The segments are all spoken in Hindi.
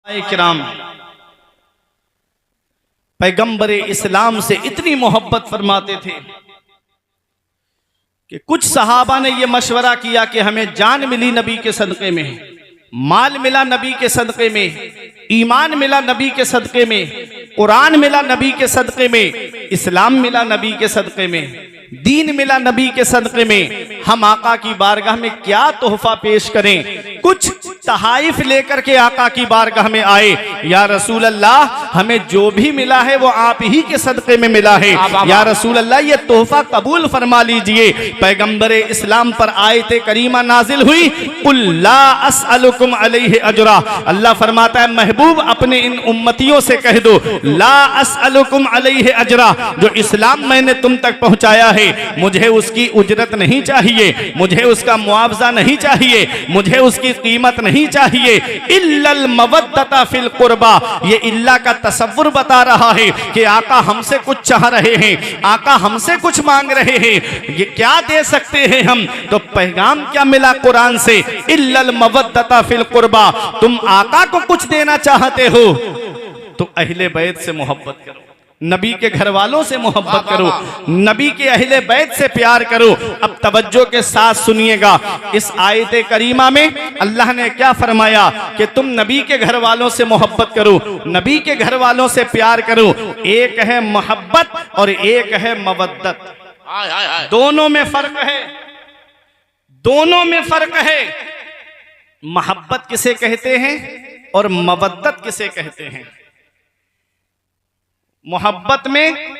किराम पैगंबर इस्लाम से इतनी मोहब्बत फरमाते थे कि कुछ सहाबा ने यह मशवरा किया कि हमें जान मिली नबी के सदक़े में, माल मिला नबी के सदक़े में, ईमान मिला नबी के सदक़े में, कुरान मिला नबी के सदक़े में, इस्लाम मिला नबी के सदक़े में, दीन मिला नबी के सदक़े में, हम आका की बारगाह में क्या तोहफा पेश करें। कुछ तहाइफ लेकर के आका की बारगाह में आए, या रसूल अल्लाह हमें जो भी मिला है वो आप ही के सदक़े में मिला है, या रसूल अल्लाह ये तोहफा कबूल फरमा लीजिए। पैगंबर इस्लाम पर आयत करीमा नाजिल हुई, कुल ला अस्अलुकुम अलैहि अजरा। अल्लाह फरमाता है महबूब अपने इन उम्मतियों से कह दो, ला अस्अलुकुम अलैहि अजरा, जो इस्लाम मैंने तुम तक पहुंचाया है मुझे उसकी उजरत नहीं चाहिए, मुझे उसका मुआवजा नहीं चाहिए, मुझे उसकी कीमत नहीं चाहिए। इल्लल मवद्दता फिल कुर्बा, ये इल्ला का तसव्वुर बता रहा है कि आका हमसे कुछ चाह रहे हैं, आका हमसे कुछ मांग रहे हैं, ये क्या दे सकते हैं हम। तो पैगाम क्या मिला कुरान से, इल्लल मवद्दता फिल कुर्बा, तुम आका को कुछ देना चाहते हो तो अहले बैत से मोहब्बत करो, नबी के घर वालों से मोहब्बत करो, नबी के अहले बैत से प्यार करो। अब तवज्जो के साथ सुनिएगा, इस आयत करीमा में अल्लाह ने क्या फरमाया कि तुम नबी के घर वालों से मोहब्बत करो, नबी के घर वालों से प्यार करो। एक है मोहब्बत और एक है मवद्दत, दोनों में फर्क है, दोनों में फर्क है। मोहब्बत किसे कहते हैं और मवद्दत किसे कहते हैं। मोहब्बत में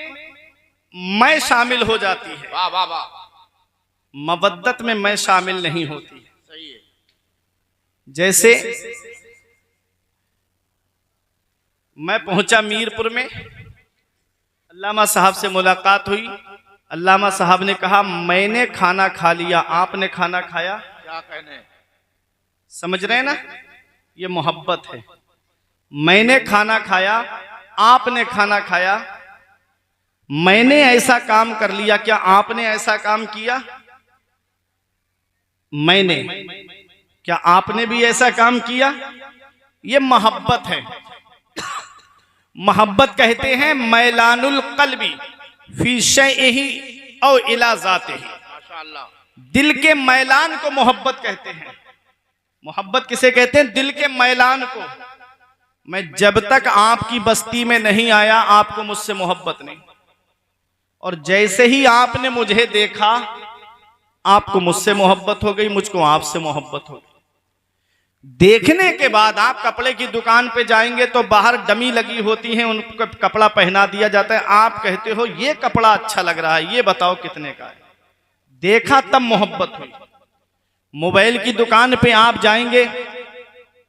मैं शामिल हो जाती है, वाह वाह वाह, मवद्दत में मैं शामिल नहीं होती। सही है। जैसे मैं पहुंचा मीरपुर में, अल्लामा साहब से मुलाकात हुई, अल्लामा साहब ने कहा मैंने खाना खा लिया, आपने खाना खाया। क्या कहने, समझ रहे हैं ना, ये मोहब्बत है। मैंने खाना खाया, आपने खाना खाया, मैंने ऐसा काम कर लिया, क्या आपने ऐसा काम किया। मैंने, क्या आपने भी ऐसा काम किया। ये मोहब्बत है। मोहब्बत कहते हैं मैलानुल कल्बी फी शैइही औ इला ज़ातिही, माशाअल्लाह। दिल के मैलान को मोहब्बत कहते हैं। मोहब्बत किसे कहते हैं, दिल के मैलान को। मैं जब तक आपकी बस्ती में नहीं आया आपको मुझसे मोहब्बत नहीं, और जैसे ही आपने मुझे देखा आपको मुझसे मोहब्बत हो गई, मुझको आपसे मोहब्बत हो गई। देखने के बाद आप कपड़े की दुकान पे जाएंगे तो बाहर डमी लगी होती है, उनको कपड़ा पहना दिया जाता है, आप कहते हो ये कपड़ा अच्छा लग रहा है, ये बताओ कितने का है। देखा तब मोहब्बत हुई। मोबाइल की दुकान पे आप जाएंगे,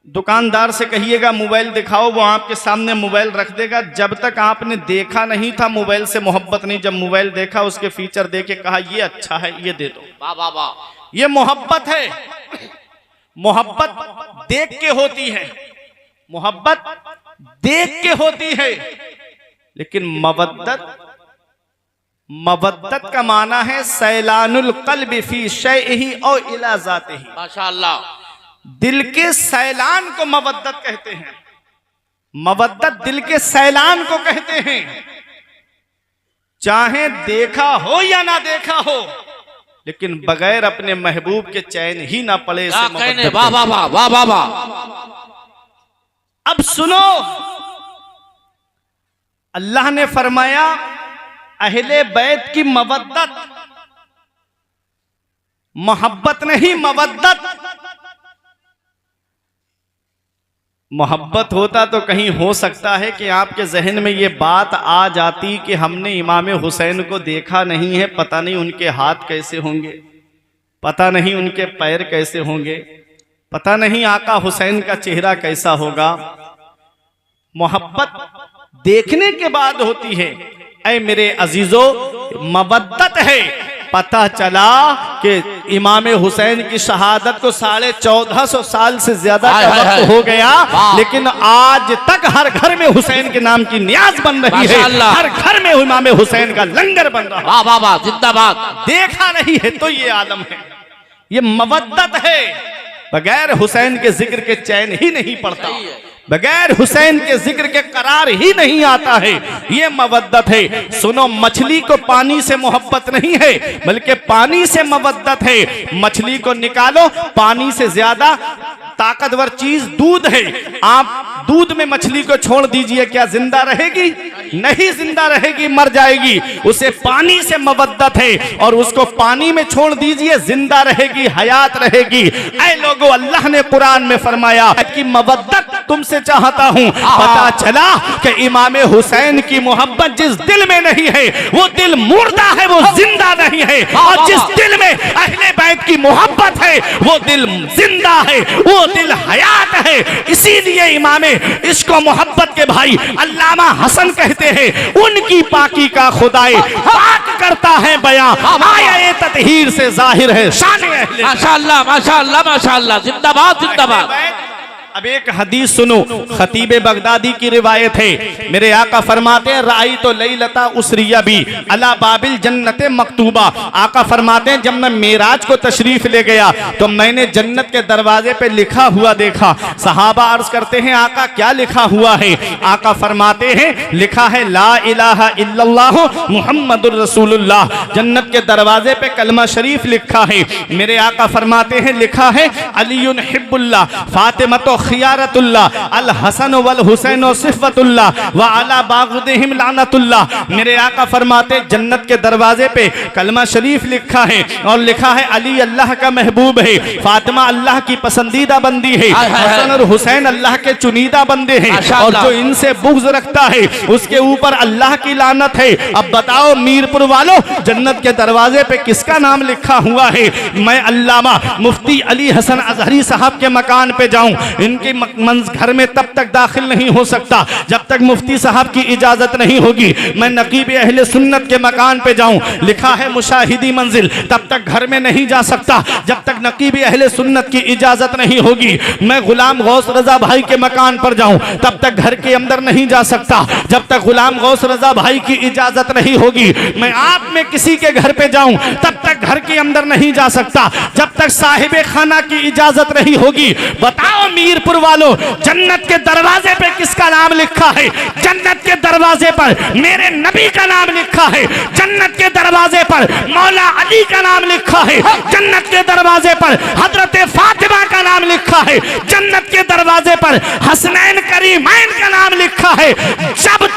दुकानदार से कहिएगा मोबाइल दिखाओ, वो आपके सामने मोबाइल रख देगा। जब तक आपने देखा नहीं था मोबाइल से मोहब्बत नहीं, जब मोबाइल देखा उसके फीचर देखे कहा ये अच्छा है, ये दे दो। वाह वाह वाह, ये मोहब्बत है। मोहब्बत देख के होती है, मोहब्बत देख के होती है। लेकिन मवद्दत का माना है सैलानुल कल्बी फी शैइही औ इला ज़ातिही, माशाअल्लाह। दिल के सैलान को मवद्दत कहते हैं। मवद्दत दिल के सैलान को कहते हैं। चाहे देखा हो या ना देखा हो, लेकिन बगैर अपने महबूब के चैन ही ना पड़े। क्या कहने, वाह वाह वाह वाह वाह वाह। अब सुनो, अल्लाह ने फरमाया अहले बैत की मवद्दत, मोहब्बत नहीं मवद्दत। मोहब्बत होता तो कहीं हो सकता है कि आपके जहन में ये बात आ जाती कि हमने इमाम हुसैन को देखा नहीं है, पता नहीं उनके हाथ कैसे होंगे, पता नहीं उनके पैर कैसे होंगे, पता नहीं आका हुसैन का चेहरा कैसा होगा। मोहब्बत देखने के बाद होती है। ऐ मेरे अजीजों, मवद्दत है। पता चला कि इमाम हुसैन की शहादत को 1450 साल से ज्यादा का वक्त हो गया, लेकिन आज तक हर घर में हुसैन के नाम की नियाज बन रही है, हर घर में इमाम हुसैन का लंगर बन रहा है। वाह वाह वाह, जिंदाबाद। देखा नहीं है तो ये आलम है, ये मवद्दत है। बगैर हुसैन के जिक्र के चैन ही नहीं पड़ता। बगैर हुसैन के जिक्र के करार ही नहीं आता है। ये मवद्दत है। सुनो, मछली को पानी से मोहब्बत नहीं है, बल्कि पानी से मवद्दत है। मछली को निकालो, पानी से ज्यादा ताकतवर चीज दूध है। आप दूध में मछली को छोड़ दीजिए, क्या जिंदा रहेगी? नहीं जिंदा रहेगी, मर जाएगी। उसे पानी से मवद्दत है, और उसको पानी में छोड़ दीजिए, जिंदा रहेगी, हयात रहेगी। ऐ लोगों, अल्लाह ने कुरान में फरमाया कि मवद्दत तुमसे चाहता हूं। पता चला कि इमाम हुसैन की मोहब्बत जिस दिल में नहीं है वो दिल मुर्दा है, वो जिंदा नहीं है। और जिस दिल में अहले बैत की मोहब्बत है वो दिल जिंदा है, वो दिल हयात है। इसीलिए इमाम इश्क व मोहब्बत के भाई अल्लामा हसन कहते हैं, उनकी पाकी का खुदाए पाक करता है बयां, आया ततहीर से जाहिर है शान अहले। माशाअल्लाह माशाअल्लाह माशाअल्लाह, जिंदाबाद जिंदाबाद। अब एक हदीस सुनो, खतीब बगदादी की रिवायत है। मेरे आका फरमाते हैं, राई तो लैलता उसरिया भी अला बाबिल जन्नत मकतूबा। आका फरमाते हैं, जब मैं मेराज को तशरीफ ले गया तो मैंने जन्नत के दरवाजे पे लिखा हुआ देखा। सहाबा अर्ज करते हैं, आका क्या लिखा हुआ है? आका फरमाते हैं, लिखा है ला इलाहा इल्लल्लाह मुहम्मदुर रसूलुल्लाह। जन्नत के दरवाजे पे कलमा शरीफ लिखा है। मेरे आका फरमाते हैं, लिखा है अलीयुन हिब्बुल्लाह फातिमा खियारतुल्लाह अल हसन वल हुसैन सिफ़तुल्लाह व अला बाग़दिहिम लानतुल्लाह। मेरे आका फरमाते, जन्नत के दरवाजे पे कलमा शरीफ लिखा है, और लिखा है अली अल्लाह का महबूब है, फातिमा अल्लाह की पसंदीदा बंदी है, हसन और हुसैन अल्लाह के चुनीदा बंदे हैं, और जो इनसे बुग़्ज़ रखता है उसके ऊपर अल्लाह की लानत है। अब बताओ मीरपुर वालों, जन्नत के दरवाजे पे किसका नाम लिखा हुआ है? मैं अल्लामा मुफ्ती अली हसन अज़हरी साहब के मकान पे जाऊं, इनके घर में तब तक दाखिल नहीं हो सकता जब तक मुफ्ती साहब की इजाजत नहीं होगी। मैं नकीब अहले सुन्नत के मकान पे जाऊं, लिखा है मुशाहिदी मंजिल, तब तक घर में नहीं जा सकता जब तक नकीब अहले सुन्नत की इजाजत नहीं होगी। मैं गुलाम गौस रजा भाई के मकान पर जाऊं, तब तक घर के अंदर नहीं जा सकता जब तक गुलाम गौस रजा भाई की इजाजत नहीं होगी। मैं आप में किसी के घर पे जाऊं, तब तक घर के अंदर नहीं जा सकता जब तक साहिबे खाना की इजाजत नहीं होगी। बताओ मीरपुर वालों, जन्नत के दरवाजे पे किसका नाम लिखा है? जन्नत के दरवाजे पर मेरे नबी का नाम लिखा है। जन्नत के दरवाजे पर मौला अली का नाम लिखा है। जन्नत के दरवाजे पर हजरत फातिमा का नाम लिखा है। जन्नत के दरवाजे पर हसनैन करीमैन का नाम लिखा है। जब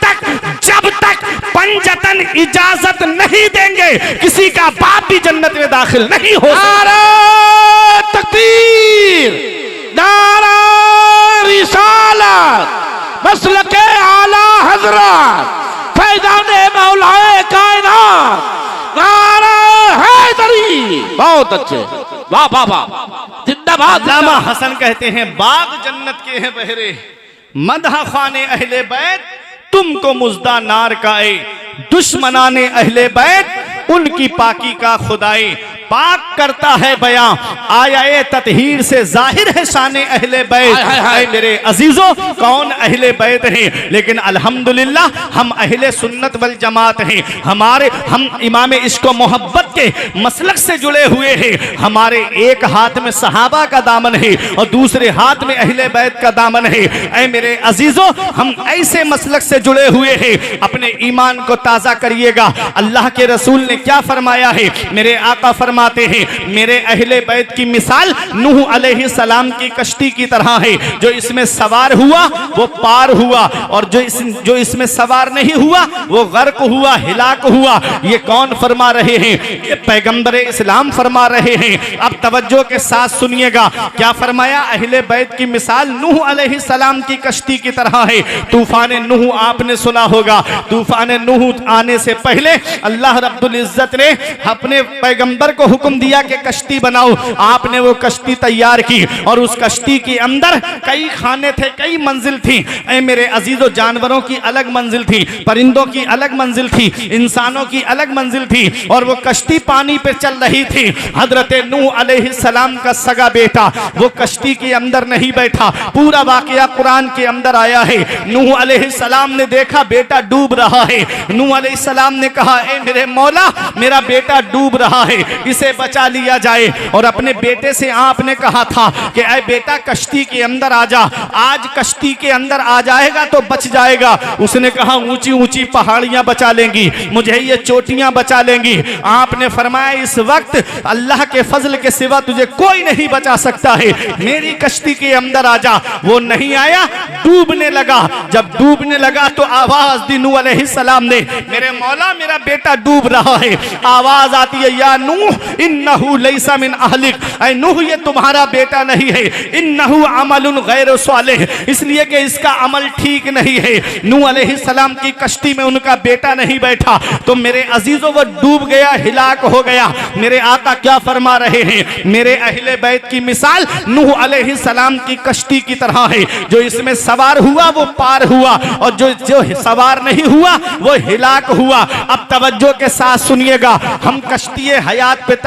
तक पंजतन इजाजत नहीं देंगे, किसी का बाप भी जन्नत में दाखिल नहीं हो सकता। तकबीर, नारा रिसालत, मसलके आला हजरत, फैज़ाने मौलाए कायनात, नारा हैदरी। बहुत अच्छे, वाह वाह वाह, जिंदाबाद। अल्लामा हसन कहते हैं, बाग जन्नत के हैं बहरे, मदह खाने अहले बैत तुमको मुज्दा नार का ए, दुश्मनाने अहले बैत उनकी पाकी का खुदाई पाक करता है बयां, आया ततहीर से जाहिर है शाने अहले बैत। मेरे अजीजों, कौन अहले बैत हैं? लेकिन अल्हम्दुलिल्लाह हम अहले सुन्नत वल जमात हैं। हम इमाम इश्क व मोहब्बत के मसलक से जुड़े हुए हैं। हमारे एक हाथ में सहाबा का दामन है और दूसरे हाथ में अहले बैत का दामन है। ऐ मेरे अजीजों, हम ऐसे मसलक से जुड़े हुए हैं, अपने ईमान को ताज़ा करिएगा। अल्लाह के रसूल ने क्या फरमाया है? मेरे आका फरमाते हैं, मेरे अहले बैत की मिसाल नूह अलैहिस्सलाम की कश्ती की तरह है। जो इसमें सवार हुआ वो पार हुआ, और जो इसमें सवार नहीं हुआ वो गर्क हुआ, हिलाक हुआ। ये कौन फरमा रहे हैं? ये पैगंबर इस्लाम फरमा रहे हैं। अब तवज्जो के साथ सुनिएगा, क्या फरमाया? अहले बैत की मिसाल नूह अलैहिस्सलाम की कश्ती की तरह है। तूफान नूह आपने सुना होगा। तूफान नूह आने से पहले अल्लाह रब्बुल इज्जत ने अपने पैगंबर को हुक्म दिया कि कश्ती बनाओ। आपने वो कश्ती तैयार की, और उस कश्ती के अंदर कई खाने थे, कई मंजिल थी। ऐ मेरे अजीजों, जानवरों की अलग मंजिल थी, परिंदों की अलग मंजिल थी, इंसानों की अलग मंजिल थी। और वो कश्ती कश्ती पानी पे चल रही थी। हजरत नूह अलैहिस्सलाम का सगा बेटा वो कश्ती के अंदर नहीं बैठा। पूरा वाकया कुरान के अंदर आया है। नूह अलैहिस्सलाम ने देखा बेटा डूब रहा है। नूह अलैहिस्सलाम ने कहा, ए मेरे मौला, मेरा बेटा डूब रहा है, इसे बचा लिया जाए। और अपने बेटे से आपने कहा था कि ऐ बेटा कश्ती के अंदर आ जा, आज कश्ती के अंदर आ जाएगा तो बच जाएगा। उसने कहा ऊंची ऊंची पहाड़ियां बचा लेंगी, मुझे ये चोटियां बचा लेंगी। आपने फरमाया इस वक्त अल्लाह के फजल के सिवा तुझे कोई नहीं बचा सकता है, मेरी कश्ती के अंदर आ जा। वो नहीं आया, डूबने लगा। जब डूबने लगा तो आवाज दी नूह अलैहिस्सलाम ने, मेरे मौला मेरा बेटा डूब रहा है। आवाज आती है, या नूह इन्नहु लैसा मिन अहलिक, ऐ नूह ये तुम्हारा बेटा नहीं है। इन्नहु अमलुन गैर सालिह, इसलिए कि इसका अमल ठीक नहीं है। नूह अलैहिस्सलाम की कश्ती में उनका बेटा नहीं बैठा तो मेरे अजीजों वो डूब गया, हिलाक हो गया। मेरे आका क्या फरमा रहे हैं, मेरे अहले बैत की मिसाल नूह अलैहिस्सलाम की कश्ती की तरह है। जो इसमें सवार हुआ वो पार हुआ, और जो सवार नहीं हुआ वो हिलाक हुआ। अब तवज्जो के साथ सुनिएगा, हम कश्ती हयात पे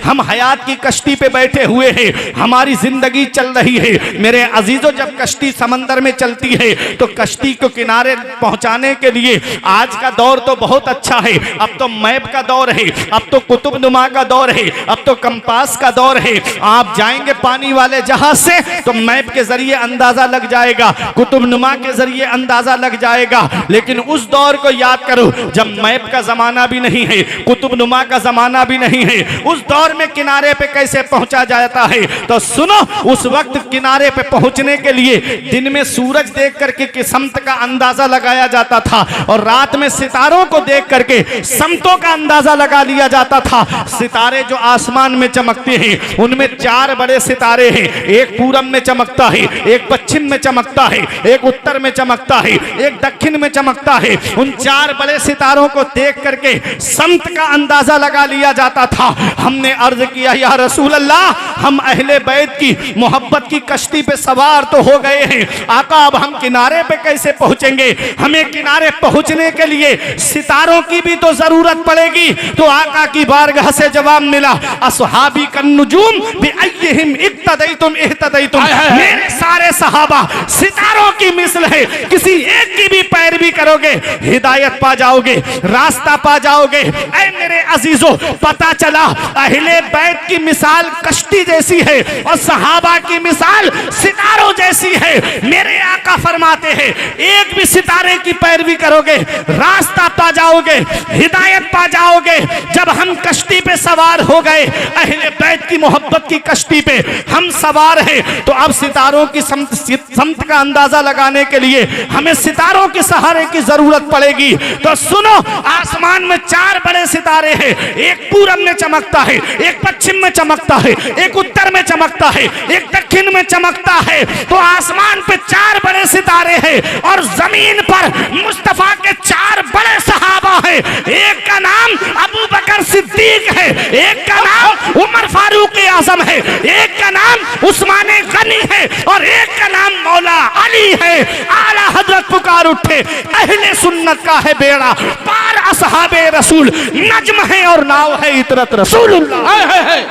हम हयात की कश्ती पे बैठे हुए हैं, हमारी जिंदगी चल रही है। मेरे अजीजों जब कश्ती समंदर में चलती है तो कश्ती को किनारे पहुंचाने के लिए आज का दौर तो बहुत अच्छा है। अब तो मैप का दौर है, अब तो कुतुबनुमा का दौर है, अब तो कंपास का दौर है। आप जाएंगे पानी वाले जहाज से तो मैप के जरिए अंदाजा लग जाएगा, कुतुबनुमा के जरिए अंदाजा लग जाएगा। लेकिन उस दौर को याद करो जब मैप का जमाना भी नहीं है, कुतुबनुमा का जमाना भी नहीं है, उस दौर में किनारे पे कैसे पहुंचा जाता है। तो सुनो, उस वक्त किनारे पे पहुंचने के लिए दिन में सूरज देख करके किस्मत का अंदाजा लगाया जाता था, और रात में सितारों को देख करके समतों का अंदाजा लगा लिया जाता था। सितारे जो आसमान में चमकते हैं उनमें 4 बड़े सितारे हैं, एक पूरब में चमकता है, एक पश्चिम में चमकता है, एक उत्तर में चमकता है, एक दक्षिण में चमकता है। उन 4 बड़े सितारों को देख करके समत का अंदाजा लगा लिया जाता था। हमने अर्ज किया, या रसूल अल्लाह, हम अहले बैत की मोहब्बत की कश्ती पे सवार तो हो गए हैं, आका अब हम किनारे पे कैसे पहुंचेंगे। हमें किनारे पहुंचने के लिए सितारों की भी तो जरूरत पड़ेगी। तो आका की बारगाह से जवाब मिला, अस्हाबी कन्नुजूम बिअय्यिहिम इक्तदैतुम इहतदैतुम, मेरे सारे सहाबा सितारों की मिसल है, किसी एक की भी पैरवी करोगे हिदायत पा जाओगे, रास्ता पा जाओगे। ऐ मेरे अजीजों, पता चला अहले बैत की मिसाल कश्ती जैसी है और सहाबा की मिसाल सितारों जैसी है। मेरे आका फरमाते हैं, एक भी सितारे की पैरवी करोगे रास्ता पा जाओगे, हिदायत पा जाओगे। जब हम कश्ती पे सवार हो गए, अहले बैत की मोहब्बत की कश्ती पे हम सवार हैं, तो अब सितारों की समत का अंदाजा लगाने के लिए हमें सितारों के सहारे की जरूरत पड़ेगी। तो सुनो, आसमान में 4 बड़े सितारे हैं, एक पूरब में चमकता है, एक पश्चिम में चमकता है, एक उत्तर में चमकता है, एक दक्षिण में चमकता है। तो आसमान पे 4 बड़े सितारे हैं और जमीन पर मुस्तफा के 4 बड़े सहाबा हैं। एक का नाम अबू बकर सिद्दीक है, एक का नाम उमर फारूक आजम है, एक का नाम उस्मान गनी है और एक का नाम मौला अली है। आला हजरत पुकार उठे, अहले सुन्नत का है बेड़ा पार, असहाबे रसूल नज्म है और नाव है इतरत रसूलुल्लाह।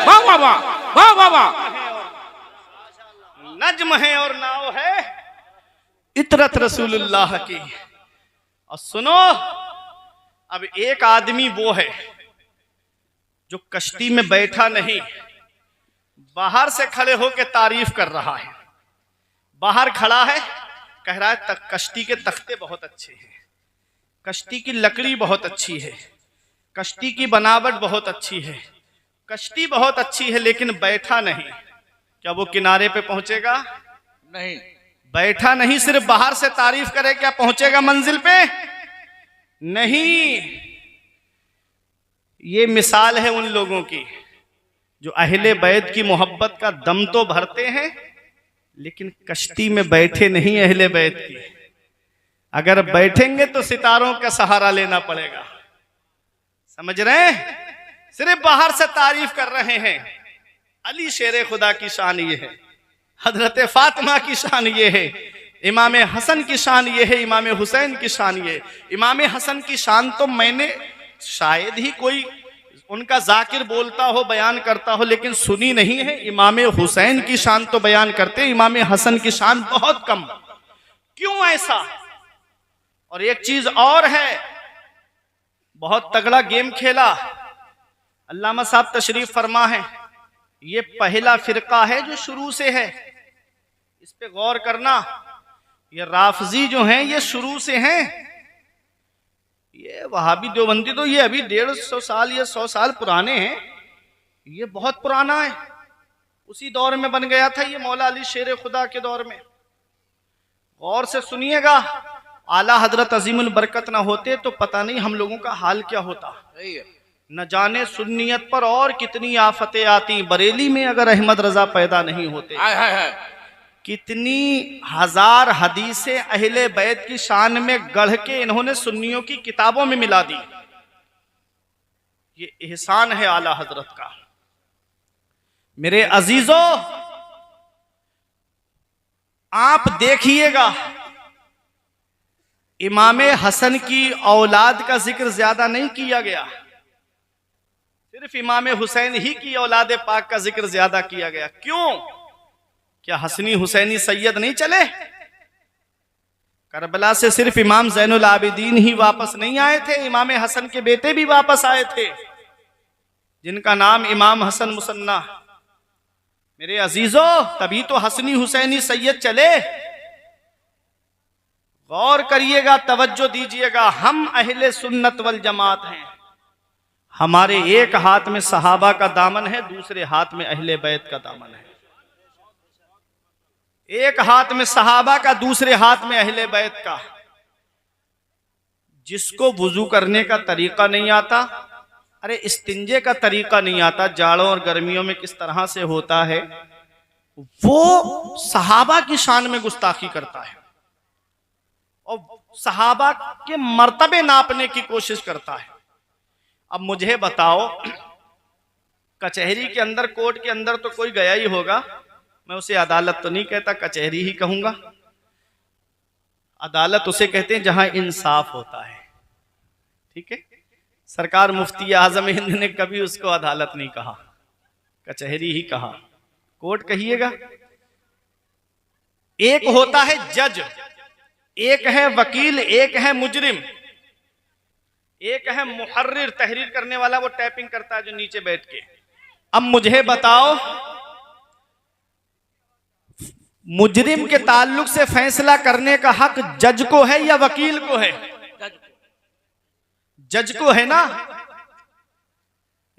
वाह वाह वाह वाह वाह वाह, नज्म है और नाव है इतरत रसूलुल्लाह की। और सुनो, अब एक आदमी वो है जो कश्ती में बैठा नहीं, बाहर से खड़े होकर तारीफ कर रहा है। बाहर खड़ा है, कह रहा है कश्ती के तख्ते बहुत अच्छे हैं, कश्ती की लकड़ी बहुत अच्छी है, कश्ती की बनावट बहुत अच्छी है, कश्ती बहुत अच्छी है, लेकिन बैठा नहीं। क्या वो किनारे पे पहुंचेगा? नहीं। बैठा नहीं, सिर्फ बाहर से तारीफ करे, क्या पहुंचेगा मंजिल पे? नहीं। ये मिसाल है उन लोगों की जो अहले बैत की मोहब्बत का दम तो भरते हैं लेकिन कश्ती में बैठे नहीं अहले बैत की। अगर बैठेंगे तो सितारों का सहारा लेना पड़ेगा। समझ रहे हैं? सिर्फ बाहर से तारीफ कर रहे हैं। अली शेरे खुदा की शान ये है, हजरत फातिमा की शान ये है, इमाम हसन की शान ये है, इमाम हुसैन की शान ये। इमाम हसन की शान तो मैंने शायद ही कोई उनका जाकिर बोलता हो, बयान करता हो, लेकिन सुनी नहीं है। इमाम हुसैन की शान तो बयान करते, इमाम हसन की शान बहुत कम। क्यों ऐसा? और एक चीज और है, बहुत तगड़ा गेम खेला अल्लामा साहब तशरीफ फरमा है। ये पहला फिरका है जो शुरू से है, इस पे गौर करना। ये राफजी जो हैं ये शुरू से हैं। ये वहाबी देवबंदी तो ये अभी 150 साल या 100 साल पुराने हैं। ये बहुत पुराना है, उसी दौर में बन गया था ये मौला अली शेर खुदा के दौर में। गौर से सुनिएगा, आला हजरत अजीमुल बरकत ना होते तो पता नहीं हम लोगों का हाल क्या होता। न जाने सुन्नियत पर और कितनी आफतें आती। बरेली में अगर अहमद रजा पैदा नहीं होते, कितनी हजार हदीसें अहले बैत की शान में गढ़ के इन्होंने सुन्नियों की किताबों में मिला दी। ये एहसान है आला हजरत का। मेरे अजीजों, आप देखिएगा, इमाम हसन की औलाद का जिक्र ज्यादा नहीं किया गया, सिर्फ इमाम हुसैन ही की औलाद पाक का जिक्र ज्यादा किया गया। क्यों? क्या हसनी हुसैनी सैयद नहीं चले? करबला से सिर्फ इमाम जैनुल आबिदीन ही वापस नहीं आए थे, इमाम हसन के बेटे भी वापस आए थे, जिनका नाम इमाम हसन मुसन्ना। मेरे अजीजों, तभी तो हसनी हुसैनी सैयद चले। गौर करिएगा, तवज्जो दीजिएगा। हम अहले सुन्नत वल जमात हैं। हमारे एक हाथ में सहाबा का दामन है, दूसरे हाथ में अहले बैत का दामन है। एक हाथ में सहाबा का, दूसरे हाथ में अहले बैत का। जिसको वुजू करने का तरीका नहीं आता, अरे इस्तिंजे का तरीका नहीं आता, जाड़ों और गर्मियों में किस तरह से होता है, वो सहाबा की शान में गुस्ताखी करता है और सहाबा के मर्तबे नापने की कोशिश करता है। अब मुझे बताओ, कचहरी के अंदर, कोर्ट के अंदर तो कोई गया ही होगा, मैं उसे अदालत तो नहीं कहता, कचहरी ही कहूंगा। अदालत उसे कहते हैं जहां इंसाफ होता है, ठीक है। सरकार मुफ्ती आजम हिंद ने कभी उसको अदालत नहीं कहा, कचहरी ही कहा। कोर्ट कहिएगा। एक होता है जज, एक है वकील, एक है मुजरिम, एक है मुहर्रिर, तहरीर करने वाला, वो टाइपिंग करता है जो नीचे बैठ के। अब मुझे बताओ, मुजरिम के ताल्लुक से फैसला करने का हक जज को है या वकील को है? जज को है ना।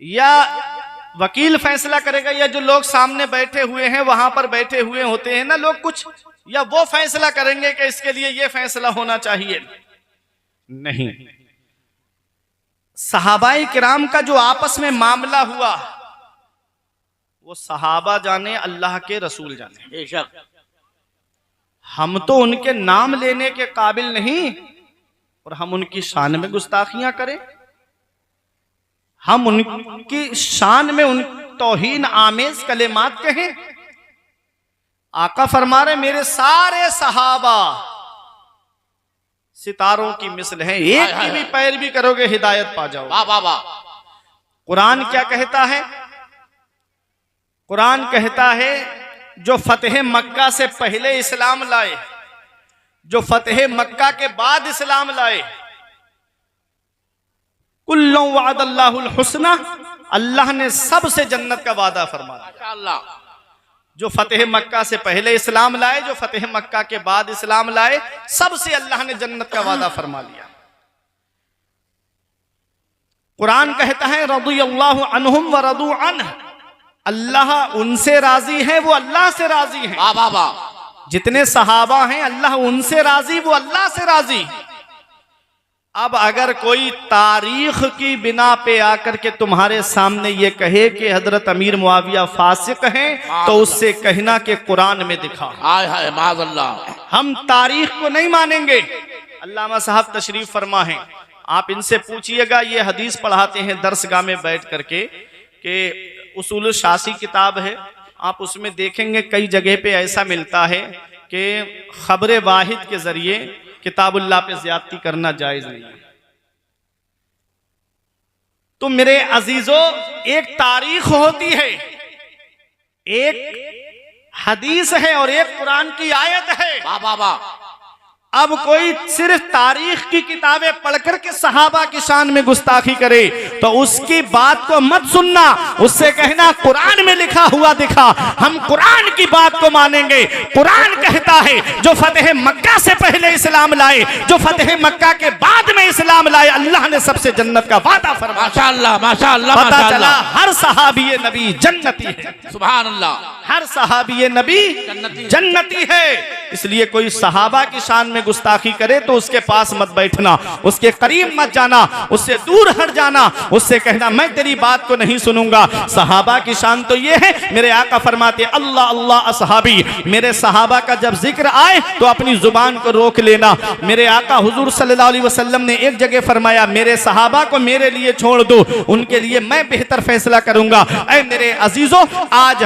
या वकील फैसला करेगा, या जो लोग सामने बैठे हुए हैं, वहां पर बैठे हुए होते हैं ना लोग कुछ, या वो फैसला करेंगे कि इसके लिए ये फैसला होना चाहिए? नहीं। सहाबाए किराम का जो आपस में मामला हुआ, वो सहाबा जाने, अल्लाह के रसूल जाने। बेशक हम तो उनके नाम लेने के काबिल नहीं, और हम उनकी शान में गुस्ताखियां करें, हम उनकी शान में उन तौहीन आमेज कलेमात कहें। आका फरमा रहे, मेरे सारे सहाबा सितारों की मिसल हैं, एक की भी पैरवी करोगे हिदायत पा जाओगे। वाह वाह वाह। कुरान क्या कहता है? कुरान कहता है, जो फतेह मक्का से पहले इस्लाम लाए, जो फतेह मक्का के बाद इस्लाम लाए, कुल्लुं वअदल्लाहुल हुस्ना, अल्लाह ने सबसे जन्नत का वादा फरमाया। माशाअल्लाह। जो फतेह मक्का से पहले इस्लाम लाए, जो फतेह मक्का के बाद इस्लाम लाए, सबसे अल्लाह ने जन्नत का वादा फरमा लिया। कुरान कहता है, रज़ियल्लाहु अन्हुम व रदू अन्ह, अल्लाह उनसे राजी है, वो अल्लाह से राजी है। वाह वाह वाह। जितने सहाबा हैं, अल्लाह उनसे राजी, वो अल्लाह से राजी। अब अगर कोई तारीख की बिना पे आकर के तुम्हारे सामने ये कहे कि हजरत अमीर मुआविया फासिक हैं, तो उससे कहना कि कुरान में दिखा। हाय हाय माज़अल्लाह। हम तारीख को नहीं मानेंगे। अल्लामा साहब तशरीफ फरमा है, आप इनसे पूछिएगा, ये हदीस पढ़ाते हैं दरसगाह में बैठ करके, कि उसूल शासी किताब है, आप उसमें देखेंगे कई जगह पे ऐसा मिलता है कि खबर वाहिद के जरिए किताबुल्लाह पे ज्यादती करना जायज नहीं है। तो मेरे अजीजों, एक तारीख होती है, एक हदीस है और एक कुरान की आयत है। वाह वाह वाह। अब कोई सिर्फ तारीख की किताबें पढ़कर के सहाबा की शान में गुस्ताखी करे तो उसकी बात को मत सुनना, उससे कहना कुरान में लिखा हुआ दिखा, हम कुरान की बात को मानेंगे। कुरान कहता है जो फतेह मक्का से पहले इस्लाम लाए, जो फतेह मक्का के बाद में इस्लाम लाए, अल्लाह ने सबसे जन्नत का वादा फरमाया। माशाअल्लाह माशाअल्लाह पता चला माशाअल्लाह। हर सहाबी नबी जन्नती है, सुभान अल्लाह। हर सहाबी नबी जन्नती है। इसलिए कोई सहाबा की शान में गुस्ताखी करे तो उसके पास मत बैठना, उसके करीब मत जाना, उससे दूर हट जाना, उससे कहना मैं तेरी बात को नहीं सुनूंगा। सहाबा की शान तो ये है, मेरे आका फरमाते अल्लाह अल्लाह असहाबी, मेरे सहाबा का जब जिक्र आए तो अपनी जुबान को रोक लेना। मेरे आका हुजूर सल्लल्लाहु अलैहि वसल्लम ने एक जगह फरमाया मेरे सहाबा को मेरे लिए छोड़ दो, उनके लिए मैं बेहतर फैसला करूंगा। ऐ मेरे अजीजों, आज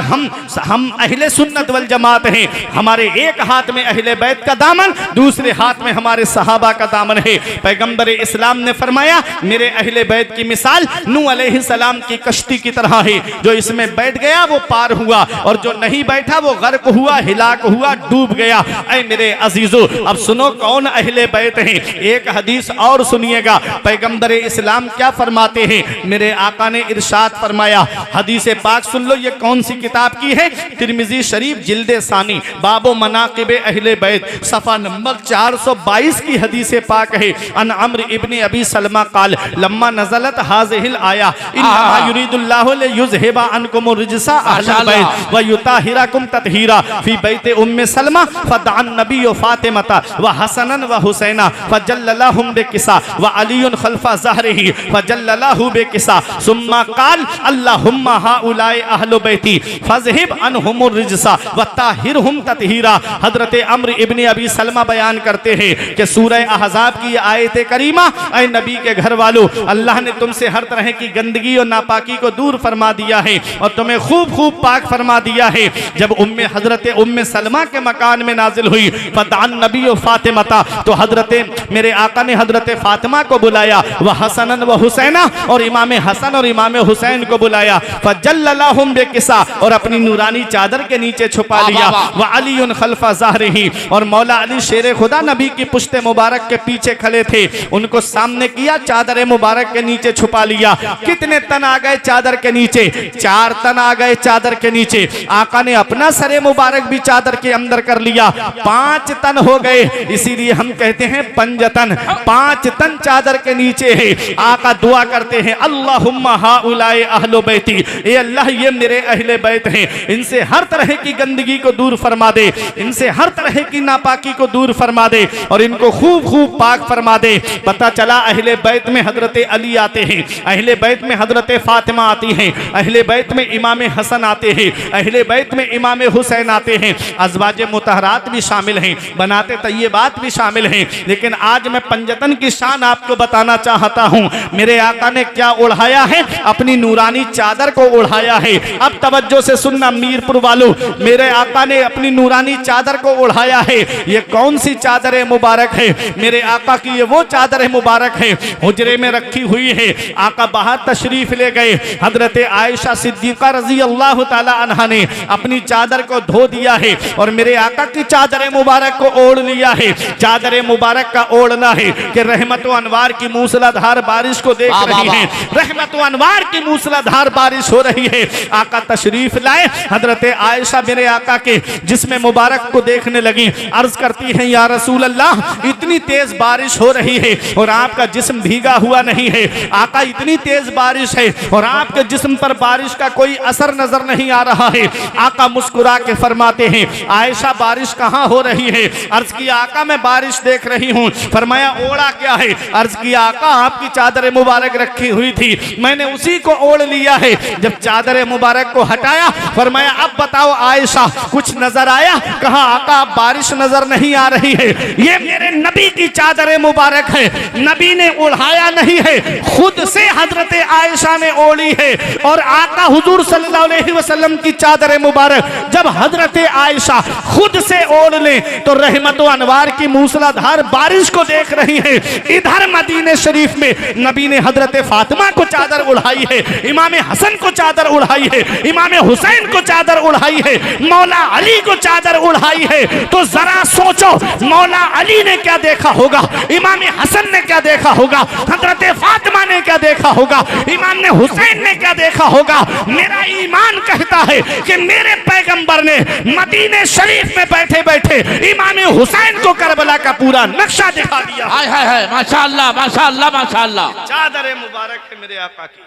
हम अहले सुन्नत वल जमात हैं। हमारे एक हाथ में अहले बैत का दामन, दूसरे हाथ में हमारे सहाबा का दामन है। पैगंबर इस्लाम ने फरमाया मेरे अहले बैत की मिसाल नूह अलैहिस्सलाम की कश्ती की तरह है, जो इसमें बैठ गया वो पार हुआ और जो नहीं बैठा वो गर्क हुआ, हिलाक हुआ, डूब गया। ऐ मेरे अजीजों, अब सुनो कौन अहले बैत हैं। एक हदीस और सुनिएगा, पैगंबर इस्लाम क्या फरमाते हैं। मेरे आका ने इरशाद फरमाया, हदीस पाक सुन लो, ये कौन सी किताब की है, तिरमिजी शरीफ जिल्दे सानी बाबो मनाकिबे अहले बैत सफा नंबर 422 की हदीस पाक है। अन अम्र इब्ने अबी सलमा काल लम्मा नज़लत हाज़िहिल आया इन्नमा युरीदुल्लाहु लियुज़हिबा अन्कुम रिजसा अहलल बैत व युताहिरकुम तत्हीरा फी बैत उम्मे सलमा फदअन नबी फातिमा व हसनन व हुसैना फजल्ललाहुम बिकिसा व अलीयुन खल्फा ज़हरिही फजल्ललाहु बिकिसा सुम्मा काल अल्लाहुम्मा हाउलाई अहलु बैती फज़हिब अनहुमुर रिजसा व ताहिरहुम तत्हीरा। हजरत अम्र इब्ने अबी सलमा बयान करते हैं कि सूरह अहज़ाब की आयत करीमा, ऐ नबी के घर वालों, अल्लाह ने तुमसे हर तरह की गंदगी और नापाकी को दूर फरमा दिया है और तुम्हें खूब खूब पाक फरमा दिया है। जब हजरत उम्मे सलमा के मकान में नाजिल हुई फदान नबी और फातिमा, तो हजरत मेरे आका ने हजरत फातिमा को बुलाया, वह हसनन व हुसैना, और इमाम हसन और इमाम हुसैन को बुलाया, फजल्ललाहुम बिकिसा, और अपनी नूरानी चादर के नीचे छुपा लिया, व अलीयुन खल्फा ज़हरिही, और मौला अली शेर खुदा नबी की पुश्ते मुबारक के पीछे खड़े थे, उनको सामने किया, चादर मुबारक के नीचे छुपा लिया। कितने तन आ गए चादर के नीचे? 4 तन आ गए चादर के नीचे। आका ने अपना सरे मुबारक भी चादर के अंदर कर लिया, 5 तन हो गए। इसीलिए हम कहते हैं पंजतन, 5 तन चादर के नीचे है। आका दुआ करते हैं अल्लाहुम्मा हाउलाई अहलु बैती, ए अल्लाह ये मेरे अहले बैत हैं, इनसे हर तरह की गंदगी को दूर फरमा दे, इनसे हर तरह की नापाकी को दूर फरमा दे और इनको खूब खूब पाक फरमा दे। पता चला अहले बैत में हजरत अली आते हैं, अहले बैत में हजरत फातिमा आती हैं, अहले बैत में इमाम हसन आते हैं, अहले बैत में इमाम हुसैन आते हैं, अज़वाज मुतहरात भी शामिल हैं, बनाते तय्यबात भी शामिल हैं। लेकिन आज मैं पंजतन की शान आपको बताना चाहता हूँ। मेरे आका ने क्या ओढ़ाया है? अपनी नूरानी चादर को ओढ़ाया है। अब तवज्जो से सुनना मीरपुर वालों, मेरे आका ने अपनी नूरानी चादर को ओढ़ाया है। ये कौन सी चादर मुबारक है? मेरे आका की ये वो चादर मुबारक है, हुजरे में रखी हुई है। आका बाहर तशरीफ ले गए, हजरत आयशा सिद्दीका रजी अल्लाह ताला अन्हा ने अपनी चादर को धो दिया है और मेरे आका की चादर मुबारक को ओढ़ लिया है। चादर मुबारक का ओढ़ना है कि रहमत व अनवार की मूसलाधार बारिश को देख रही है, रहमत व अनवार की मूसलाधार बारिश हो रही है। आका तशरीफ लाए, हजरत आयशा मेरे आका के जिस्म मुबारक को देखने लगी, अर्ज करती है या रसूल अल्लाह, इतनी तेज बारिश हो रही है और आपका जिस्म भीगा हुआ नहीं है। आका इतनी तेज बारिश है और आपके जिस्म पर बारिश का कोई असर नजर नहीं आ रहा है। आका मुस्कुरा के फरमाते हैं आयशा बारिश कहाँ हो रही है? अर्ज किया आका मैं बारिश देख रही हूँ। फरमाया ओढ़ा क्या है? अर्ज किया आका आपकी चादर मुबारक रखी हुई थी, मैंने उसी को ओढ़ लिया है। जब चादर मुबारक को हटाया फरमाया अब बताओ आयशा कुछ नजर आया? कहा आका बारिश नजर नहीं आ रही है। ये मेरे नबी की चादर मुबारक है, नबी ने उड़ाया नहीं है, खुद से हजरत आयशा ने ओढ़ी है। और आका हुजूर सल्लल्लाहु अलैहि वसल्लम की चादर मुबारक जब हजरत आयशा खुद से ओढ़ ले तो रहमत व अनवार की मूसलाधार बारिश को देख रही है। इधर मदीने शरीफ में नबी ने हजरत फातिमा को चादर उड़ाई है, इमाम हसन को चादर उड़ाई है, इमाम हुसैन को चादर उड़ाई है, मौला अली को चादर उड़ाई है। तो जरा सोचो मौला अली ने क्या देखा होगा, इमाम हसन ने क्या देखा होगा, हजरत फातिमा ने क्या देखा होगा, इमाम ने हुसैन ने क्या देखा होगा। मेरा ईमान कहता है कि मेरे पैगंबर ने मदीने शरीफ में बैठे बैठे इमाम हुसैन को करबला का पूरा नक्शा दिखा दिया। हाय हाय हाय, माशाअल्लाह माशाअल्लाह माशाअल्लाह। चादर मुबारक है मेरे आका की।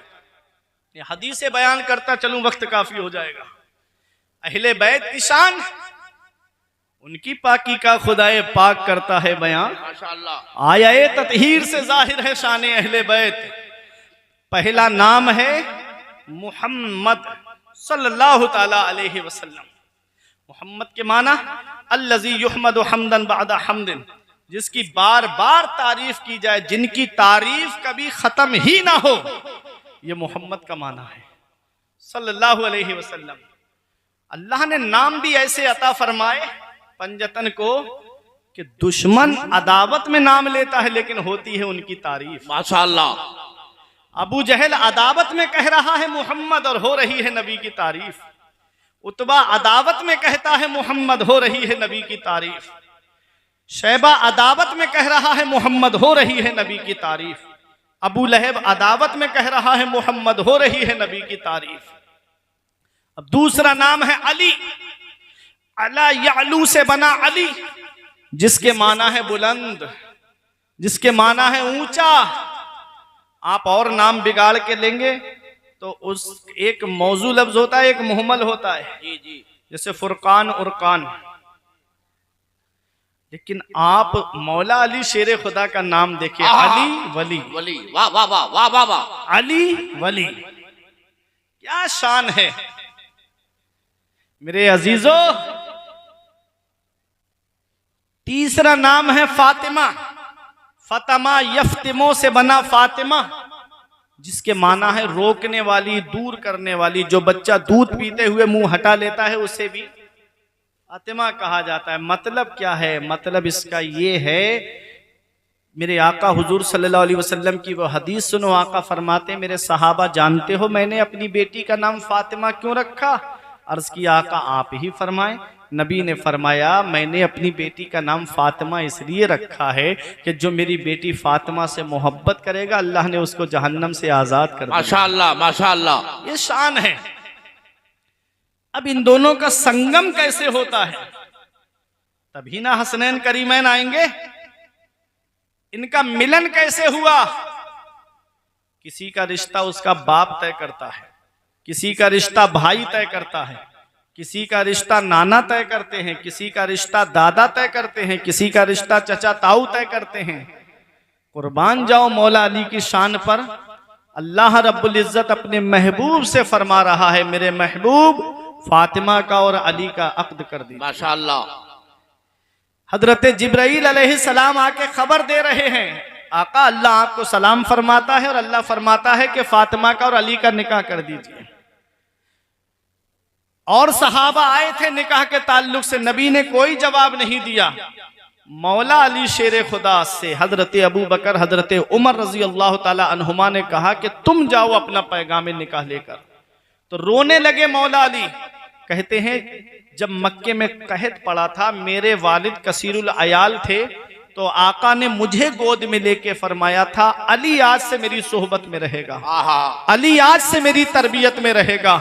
ये हदीसें बयान करता चलूं, वक्त काफी हो जाएगा। अहले बैत की शान, उनकी पाकी का खुदाए पाक करता है बयान। माशाअल्लाह। आया ततहीर से जाहिर है शान अहले बैत। पहला नाम है मुहम्मद सल्लल्लाहु ताला अलैहि वसल्लम। मोहम्मद के माना अल्लज़ी युहमदु हम्दन बअदा हम्दिन, जिसकी बार बार तारीफ की जाए, जिनकी तारीफ कभी खत्म ही ना हो, ये मोहम्मद का माना है सल्लल्लाहु अलैहि वसल्लम। अल्लाह ने नाम भी ऐसे अता फरमाए पंजतन को कि दुश्मन अदावत में नाम लेता है लेकिन होती है उनकी तारीफ। माशाअल्लाह। अबू जहल अदावत में कह रहा है मोहम्मद और हो रही है नबी की तारीफ। उतबा अदावत में कहता है मोहम्मद, हो रही है नबी की तारीफ। शैबा अदावत में कह रहा है मोहम्मद, हो रही है नबी की तारीफ। अबू लहब अदावत में कह रहा है मोहम्मद, हो रही है नबी की तारीफ। अब दूसरा नाम है अली। अला यालू से बना अली, जिसके माना है बुलंद, जिसके माना है ऊंचा। आप और नाम बिगाड़ के लेंगे तो उस एक मौजू लफ्ज होता है, एक मुहम्मल होता है। जी जी। जैसे फुरकान उरकान। लेकिन आप मौला अली शेर खुदा का नाम देखिए, अली वली। वली, वाह वाह वाह वाह वाह वाह। अली वली, क्या शान है मेरे अजीजों। तीसरा नाम है फातिमा। फतमा यफ्तिमो से बना फातिमा, जिसके माना है रोकने वाली, दूर करने वाली। जो बच्चा दूध पीते हुए मुंह हटा लेता है उसे भी फातिमा कहा जाता है। मतलब क्या है? मतलब इसका ये है, मेरे आका हुजूर सल्लल्लाहु अलैहि वसल्लम की वो हदीस सुनो। आका फरमाते, मेरे सहाबा जानते हो मैंने अपनी बेटी का नाम फातिमा क्यों रखा? अर्ज किया आका आप ही फरमाएं। नबी ने फरमाया मैंने अपनी बेटी का नाम फातिमा इसलिए रखा है कि जो मेरी बेटी फातिमा से मोहब्बत करेगा अल्लाह ने उसको जहन्नम से आजाद कर दिया। माशाअल्लाह माशाअल्लाह। ये शान है। अब इन दोनों का संगम कैसे होता है? तभी ना हसनैन करीमैन आएंगे। इनका मिलन कैसे हुआ? किसी का रिश्ता उसका बाप तय करता है, किसी का रिश्ता भाई तय करता है, किसी का रिश्ता नाना तय करते हैं, किसी का रिश्ता दादा तय करते हैं, किसी का रिश्ता चचा ताऊ तय करते हैं। कुर्बान जाओ मौला अली की शान पर। अल्लाह रब्बुल इज्जत अपने महबूब से फरमा रहा है, मेरे महबूब फातिमा का और अली का अक्द कर दी। माशाअल्लाह। हजरत जिब्राइल अलैहिस्सलाम आके खबर दे रहे हैं, आका अल्लाह आपको सलाम फरमाता है और अल्लाह फरमाता है कि फातिमा का और अली का निकाह कर दीजिए। और सहाबा आए थे निकाह के ताल्लुक से, नबी ने कोई जवाब नहीं दिया। मौला अली शेर खुदा से हजरत अबू बकर, हजरत उमर रजी अल्लाह ताला अन्हुमा ने कहा कि तुम जाओ अपना पैगाम निकाह लेकर। तो रोने लगे मौला अली। कहते हैं जब मक्के में कहत पड़ा था, मेरे वालिद कसीरुल अयाल थे, तो आका ने मुझे गोद में लेके फरमाया था अली आज से मेरी सोहबत में रहेगा, अली आज से मेरी तरबियत में रहेगा।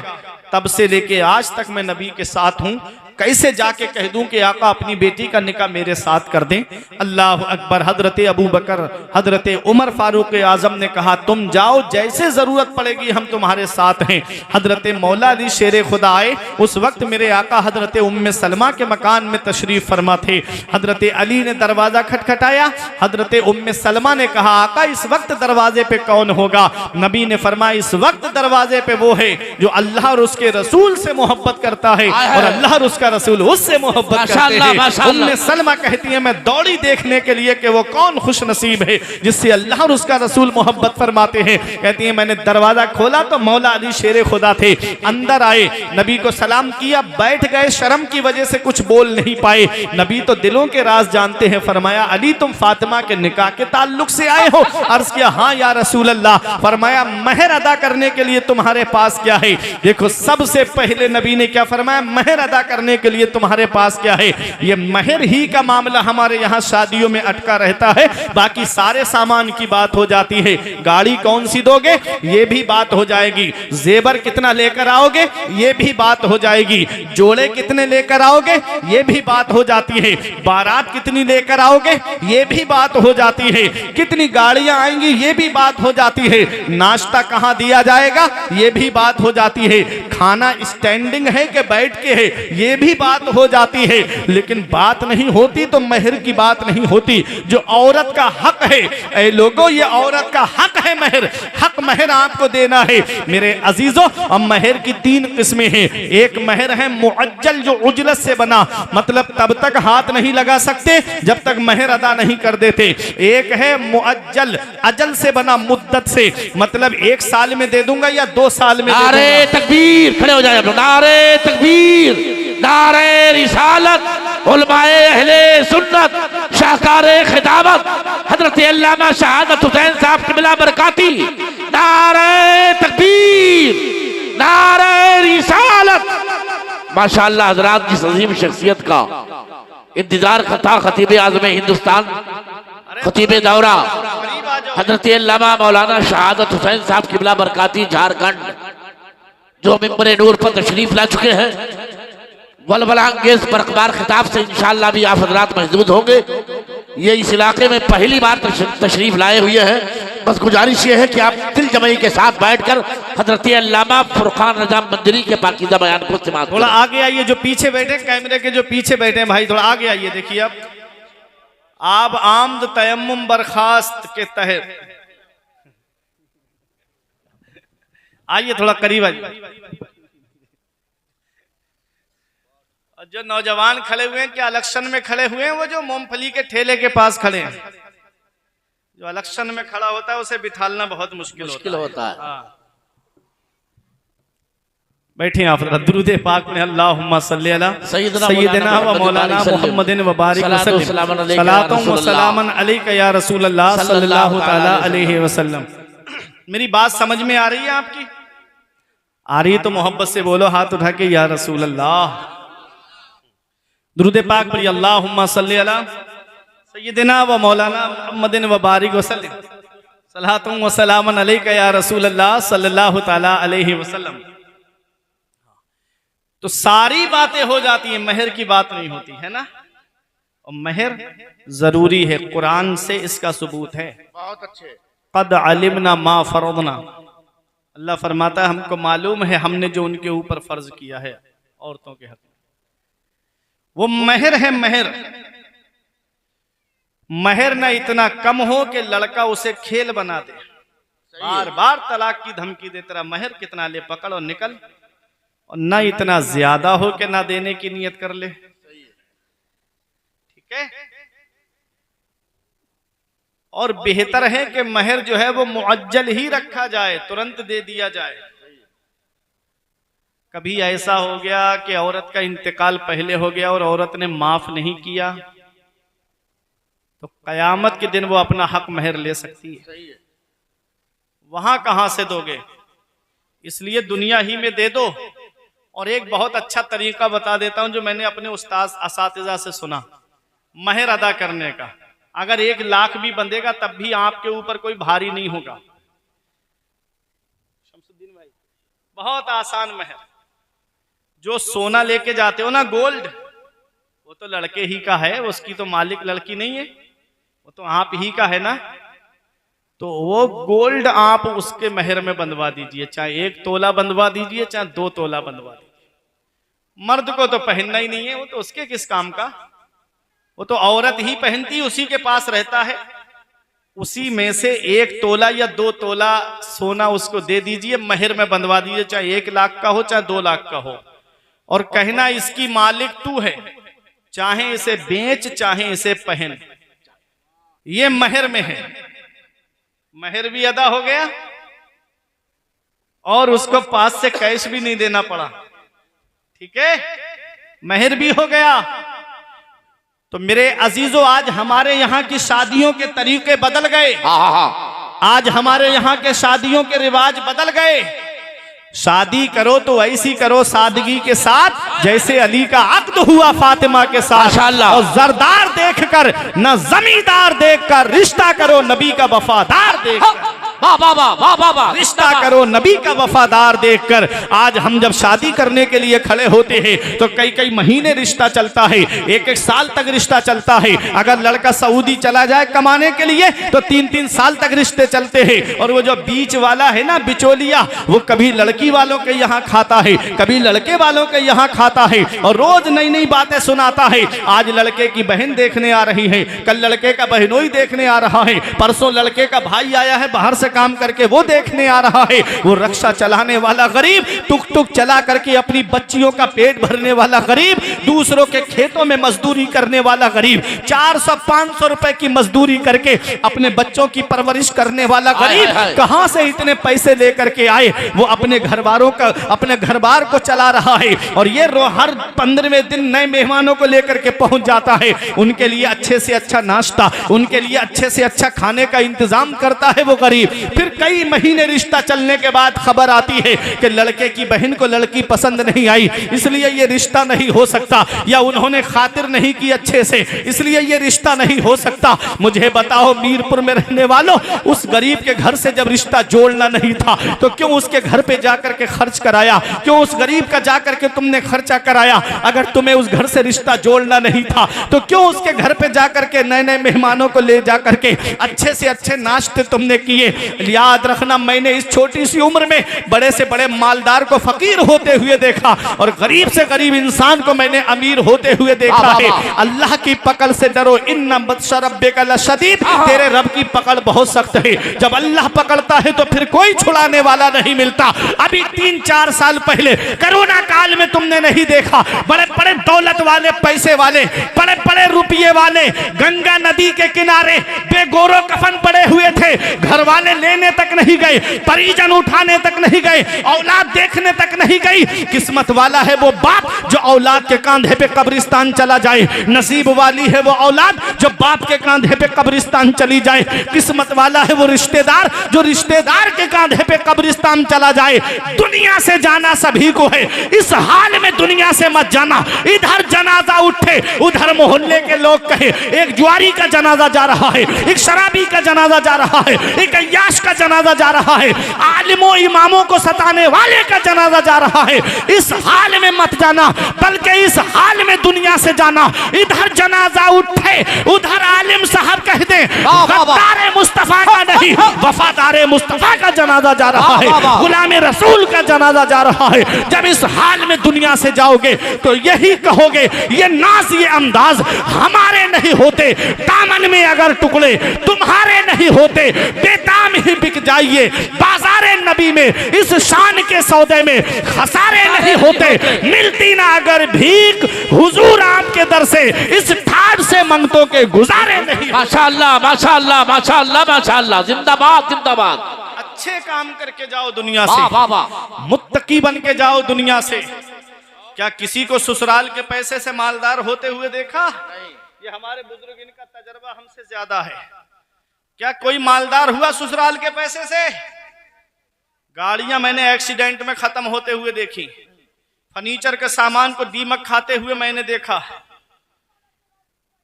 तब से लेके आज तक मैं नबी के साथ हूं। कैसे जाके कह दूं कि आका अपनी बेटी का निकाह मेरे साथ कर दें? अल्लाह अकबर। हजरत अबू बकर, हजरत उमर फारूक आजम ने कहा तुम जाओ, जैसे जरूरत पड़ेगी हम तुम्हारे साथ हैं। हजरत मौला अली शेर खुदा आए। उस वक्त मेरे आका हजरत उम्मे सलमा के मकान में तशरीफ फरमा थे। हजरत अली ने दरवाजा खटखटाया। हजरत उम्मे सलमा ने कहा आका इस वक्त दरवाजे पे कौन होगा? नबी ने फरमाया इस वक्त दरवाजे पे वो है जो अल्लाह और उसके रसूल से मोहब्बत करता है और अल्लाह और उसका उसका रसूल उससे मोहब्बत करते हैं। उम्मे सलमा कहती है मैं दौड़ी देखने के लिए कि वो कौन खुश नसीब है जिससे अल्लाह और उसका रसूल मोहब्बत फरमाते हैं। कहती है मैंने दरवाजा खोला तो मौला अली शेरे खुदा थे, अंदर आए, नबी को सलाम किया, बैठ गए, शर्म की वजह से कुछ बोल नहीं पाए। नबी तो दिलों के राज जानते हैं। फरमाया अली तुम फातिमा के निकाह के ताल्लुक से आए हो? अर्ज किया हाँ या रसूल अल्लाह। फरमाया महर अदा करने के लिए तुम्हारे पास क्या है? देखो सबसे पहले नबी ने क्या फरमाया, महर अदा करने के लिए तुम्हारे पास क्या है। ये महर ही का मामला हमारे यहाँ शादियों में अटका रहता है, बाकी सारे सामान की बात हो जाती है। गाड़ी कौन सी दोगे ये भी बात हो जाएगी, जेवर कितना लेकर आओगे ये भी बात हो जाएगी, जोड़े कितने लेकर आओगे ये भी बात हो जाती है, बारात कितनी लेकर आओगे ये भी बात हो जाती है, कितनी गाड़ियां आएंगी ये भी बात हो जाती है, नाश्ता कहां दिया जाएगा ये भी बात हो जाती है, खाना स्टैंडिंग है कि बैठ के है ये भी बात हो जाती है। लेकिन बात नहीं होती तो महर की बात नहीं होती, जो औरत का हक है। ऐ लोगों ये औरत का हक है, महर हक महर आपको देना है। मेरे अजीजों अब महर की तीन किस्में हैं। एक महर है मुअज्जल जो उजलत से बना, मतलब तब तक हाथ नहीं लगा सकते जब तक महर अदा नहीं कर देते। एक है मुअज्जल अजल से बना, मुद्दत से, मतलब 1 साल में दे दूंगा या 2 साल में। नारे तकबीर, खड़े हो जाए आप लोग। नारे तकबीर, नारे रिसालत, उलमाए अहले सुन्नत, शाहकारे खिताबत हजरत अल्लामा शहादत हुसैन साहब क़िबला बरकाती। नारे तकबीर, नारे रिसालत। माशाअल्लाह हजरात की अजीम शख्सियत का इंतजार था खतीब आज़म हिंदुस्तान, खतीब दौरा हजरत अल्लामा मौलाना शहादत हुसैन साहब क़िबला बरकाती झारखंड, जो मिंबर नूर पर तशरीफ ला चुके हैं। वलवला अंगेज बरकबार खिताब से इंशाअल्लाह भी आप हजरात महजूद होंगे। ये इस इलाके में पहली बार तशरीफ लाए हुए हैं। बस गुजारिश ये है कि आप दिल जमई के साथ बैठकर हजरत अल्लामा फुरकान रजा मंजरी के पाकीज़ा बयान को इस्तेमाल। थोड़ा आगे आइए, जो पीछे बैठे कैमरे के जो पीछे बैठे हैं भाई, थोड़ा आगे आइए। देखिए आप आमद तयम्मुम बर्खास्त के तहत आइए, थोड़ा करीब आइए। जो नौजवान खड़े हुए हैं क्या इलेक्शन में खड़े हुए हैं? वो जो मूंगफली के ठेले के पास खड़े हैं, जो इलेक्शन में खड़ा होता है उसे बिठालना बहुत मुश्किल होता है। बैठे आप दुरूद पाक में अल्लाहुम्मा सल्ली अला सय्यिदिना व मौलाना मुहम्मदिन व बारिक वसल्लम सलातुम व सलामन अलैका या रसूल अल्लाह सल्लल्लाहु तआला अलैहि वसल्लम। मेरी बात समझ में आ रही है आपकी? आ रही तो मोहब्बत से बोलो हाथ उठा के या रसूल अल्लाह। दुरूद पाक पढ़िए अल्लाहुम्मा सल्ली अला सय्यिदिना व मौलाना मुहम्मदिन व बारिक वसल्लम सलातुम व सलामन अलैका या रसूल अल्लाह सल्लल्लाहु तआला अलैहि वसल्लम। तो सारी बातें हो जाती हैं, महर की बात नहीं होती है ना। और महर जरूरी है, कुरान से इसका सबूत है। बहुत अच्छे। कद अलिमना मा फरदना, अल्लाह फरमाता है हमको मालूम है हमने जो उनके ऊपर फर्ज किया है औरतों के हक में, वो महर है। महर महर न इतना कम हो कि लड़का उसे खेल बना दे, बार बार तलाक की धमकी दे, तेरा महर कितना ले, पकड़ और निकल, और न इतना ज्यादा हो कि ना देने की नियत कर ले। ठीक है। और बेहतर है कि महर जो है वो मुअज्जल ही रखा जाए, तुरंत दे दिया जाए। कभी ऐसा हो गया कि औरत का इंतकाल पहले हो गया और औरत ने माफ नहीं किया, तो कयामत के दिन वो अपना हक महर ले सकती है। वहां कहां से दोगे? इसलिए दुनिया ही में दे दो। और एक बहुत अच्छा तरीका बता देता हूं जो मैंने अपने उस्ताद असातिज़ा से सुना महर अदा करने का। अगर 1 लाख भी बंधेगा तब भी आपके ऊपर कोई भारी नहीं होगा। शमसुद्दीन भाई, बहुत आसान महर। जो सोना लेके जाते हो ना, गोल्ड, वो तो लड़के ही का है, उसकी तो मालिक लड़की नहीं है, वो तो आप ही का है ना। तो वो गोल्ड आप उसके महर में बंधवा दीजिए, चाहे 1 तोला बंधवा दीजिए, चाहे 2 तोला बंधवा दीजिए। मर्द को तो पहनना ही नहीं है, वो तो उसके किस काम का, वो तो औरत ही पहनती, उसी के पास रहता है। उसी में से 1 तोला या 2 तोला सोना उसको दे दीजिए, महर में बंधवा दीजिए, चाहे 1 लाख का हो चाहे 2 लाख का हो। और कहना इसकी मालिक तू है, चाहे इसे बेच चाहे इसे पहन। ये महर में है, महर भी अदा हो गया और उसको पास से कैश भी नहीं देना पड़ा। ठीक है, महर भी हो गया। तो मेरे अजीजों, आज हमारे यहाँ की शादियों के तरीके बदल गए। आज हमारे यहाँ के शादियों के रिवाज बदल गए। शादी करो तो ऐसी करो सादगी के साथ जैसे अली का अक्द हुआ फातिमा के साथ। और जरदार देखकर न जमींदार देखकर रिश्ता करो नबी का वफादार देखकर। रिश्ता करो नबी का वफादार देखकर। आज हम जब शादी करने के लिए खड़े होते हैं तो कई कई महीने रिश्ता चलता है, एक एक साल तक रिश्ता चलता है। अगर लड़का सऊदी चला जाए कमाने के लिए तो 3-3 साल तक रिश्ते चलते हैं। और वो जो बीच वाला है ना, बिचौलिया, वो कभी लड़की वालों के यहाँ खाता है, कभी लड़के वालों के यहाँ खाता है और रोज नई नई बातें सुनाता है। आज लड़के की बहन देखने आ रही है, कल लड़के का बहनोई देखने आ रहा है, परसों लड़के का भाई आया है बाहर से काम करके वो देखने आ रहा है। वो रिक्शा चलाने वाला गरीब, टुक टुक चला करके अपनी बच्चियों का पेट भरने वाला गरीब, दूसरों के खेतों में मजदूरी करने वाला गरीब, 400-500 रुपए की मजदूरी करके अपने बच्चों की परवरिश करने वाला गरीब कहां से इतने पैसे लेकर के आए? वो अपने घरवारों का, अपने घरबार को चला रहा है और ये हर 15वें दिन नए मेहमानों को लेकर के पहुंच जाता है। उनके लिए अच्छे से अच्छा नाश्ता, उनके लिए अच्छे से अच्छा खाने का इंतजाम करता है वो गरीब। फिर कई महीने रिश्ता चलने के बाद खबर आती है कि लड़के की बहन को लड़की पसंद नहीं आई, इसलिए ये रिश्ता नहीं हो सकता, या उन्होंने खातिर नहीं की अच्छे से, इसलिए ये रिश्ता नहीं हो सकता। मुझे बताओ, मीरपुर में रहने वालों, उस गरीब के घर से जब रिश्ता जोड़ना नहीं था तो क्यों उसके घर पे जाकर के खर्च कराया? क्यों उस गरीब का जाकर के तुमने खर्चा कराया? अगर तुम्हें उस घर से रिश्ता जोड़ना नहीं था तो क्यों उसके घर पे जाकर के नए नए मेहमानों को ले जाकर के अच्छे से अच्छे नाश्ते तुमने किए? याद रखना, मैंने इस छोटी सी उम्र में बड़े से बड़े मालदार को फकीर होते हुए देखा और गरीब से गरीब इंसान को मैंने अमीर होते हुए देखा है। अल्लाह की पकड़ से डरो, इन्ना बत्श रब्बिका लशदीद, तेरे रब की पकड़ बहुत सख्त है। जब अल्लाह पकड़ता है तो फिर कोई छुड़ाने वाला नहीं मिलता। अभी 3-4 साल पहले कोरोना काल में तुमने नहीं देखा, बड़े बड़े दौलत वाले, पैसे वाले, बड़े बड़े रुपये वाले गंगा नदी के किनारे बेगोरो कफन पड़े हुए थे, घर वाले लेने तक नहीं गए, परिजन उठाने तक नहीं गए, औलाद देखने तक नहीं गई। किस्मत वाला है वो बाप जो औलाद के कांधे पे कब्रिस्तान चला जाए, नसीब वाली है वो औलाद जो बाप के कांधे पे कब्रिस्तान चली जाए। किस्मत वाला है वो रिश्तेदार जो रिश्तेदार के कांधे पे कब्रिस्तान चला जाए। दुनिया से जाना सभी को है, इस हाल में दुनिया से मत जाना। इधर जनाजा उठे, उधर मोहल्ले के लोग कहे एक जुआरी का जनाजा जा रहा है, एक शराबी का जनाजा जा रहा है, एक अय्याश का जनाजा जा रहा है, आलिमों इमामों को सताने वाले का जनाजा जा रहा है। इस हाल में मत जाना, बल्कि इस हाल में दुनिया से जाना। इधर जनाजा उठे, उधर आलिम साहब कह दे गद्दार मुस्तफा का नहीं, वफादार मुस्तफा का जनाजा जा रहा है, गुलाम रसूल का जनाजा जा रहा है। जब इस हाल में दुनिया से जाओगे तो यही कहोगे, ये नाज, ये अंदाज हमारे नहीं होते, दामन में अगर टुकड़े तुम्हारे नहीं होते, बेदाम ही बिक जाइए बाजारे नबी में। इस शान के सौदे में खसारे नहीं होते, मिलती ना अगर भीख हुजूर आपके दर से, इस ठाट से मंगतों के गुजारे नहीं। माशाअल्लाह, माशाअल्लाह, माशाअल्लाह, माशाअल्लाह, जिंदाबाद, जिंदाबाद। अच्छे काम करके जाओ दुनिया से, मुत्तकी बन के जाओ दुनिया से। क्या किसी को ससुराल के पैसे से मालदार होते हुए देखा? ये हमारे बुजुर्ग, इनका तजर्बा हमसे ज्यादा है। क्या कोई मालदार हुआ ससुराल के पैसे से? गाड़ियां मैंने एक्सीडेंट में खत्म होते हुए देखी, फर्नीचर के सामान को दीमक खाते हुए मैंने देखा,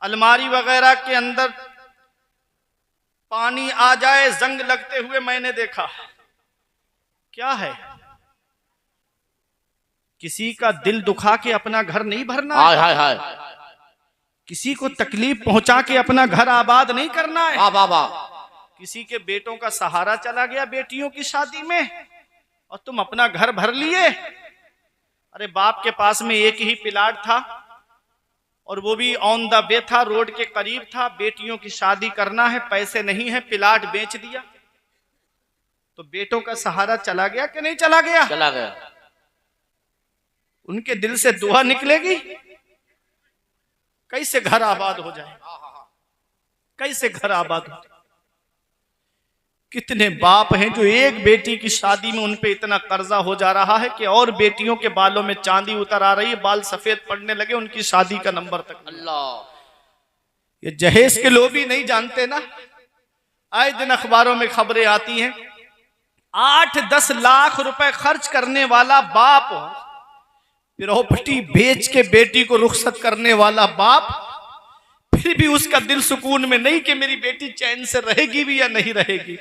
अलमारी वगैरह के अंदर पानी आ जाए, जंग लगते हुए मैंने देखा। क्या है? किसी का दिल दुखा के अपना घर नहीं भरना है। हाय हाय, किसी को तकलीफ पहुंचा के अपना घर आबाद नहीं करना है। वाह वाह वाह। किसी के बेटों का सहारा चला गया बेटियों की शादी में और तुम अपना घर भर लिए। अरे बाप के पास में एक ही प्लाट था और वो भी ऑन द वे था, रोड के करीब था। बेटियों की शादी करना है, पैसे नहीं है, प्लाट बेच दिया। तो बेटों का सहारा चला गया कि नहीं चला गया? चला गया। उनके दिल से दुआ निकलेगी, कैसे घर आबाद हो जाए, कैसे घर आबाद हो जाए। कितने बाप हैं जो एक बेटी की शादी में उन पे इतना कर्जा हो जा रहा है कि और बेटियों के बालों में चांदी उतर आ रही है, बाल सफेद पड़ने लगे, उनकी शादी का नंबर तक। अल्लाह, ये जहेज के लोग भी नहीं जानते ना। आए दिन अखबारों में खबरें आती हैं, 8-10 लाख रुपए खर्च करने वाला बाप, प्रॉपर्टी बेच के बेटी को रुखसत करने वाला बाप, फिर भी उसका दिल सुकून में नहीं कि मेरी बेटी चैन से रहेगी भी या नहीं रहेगी।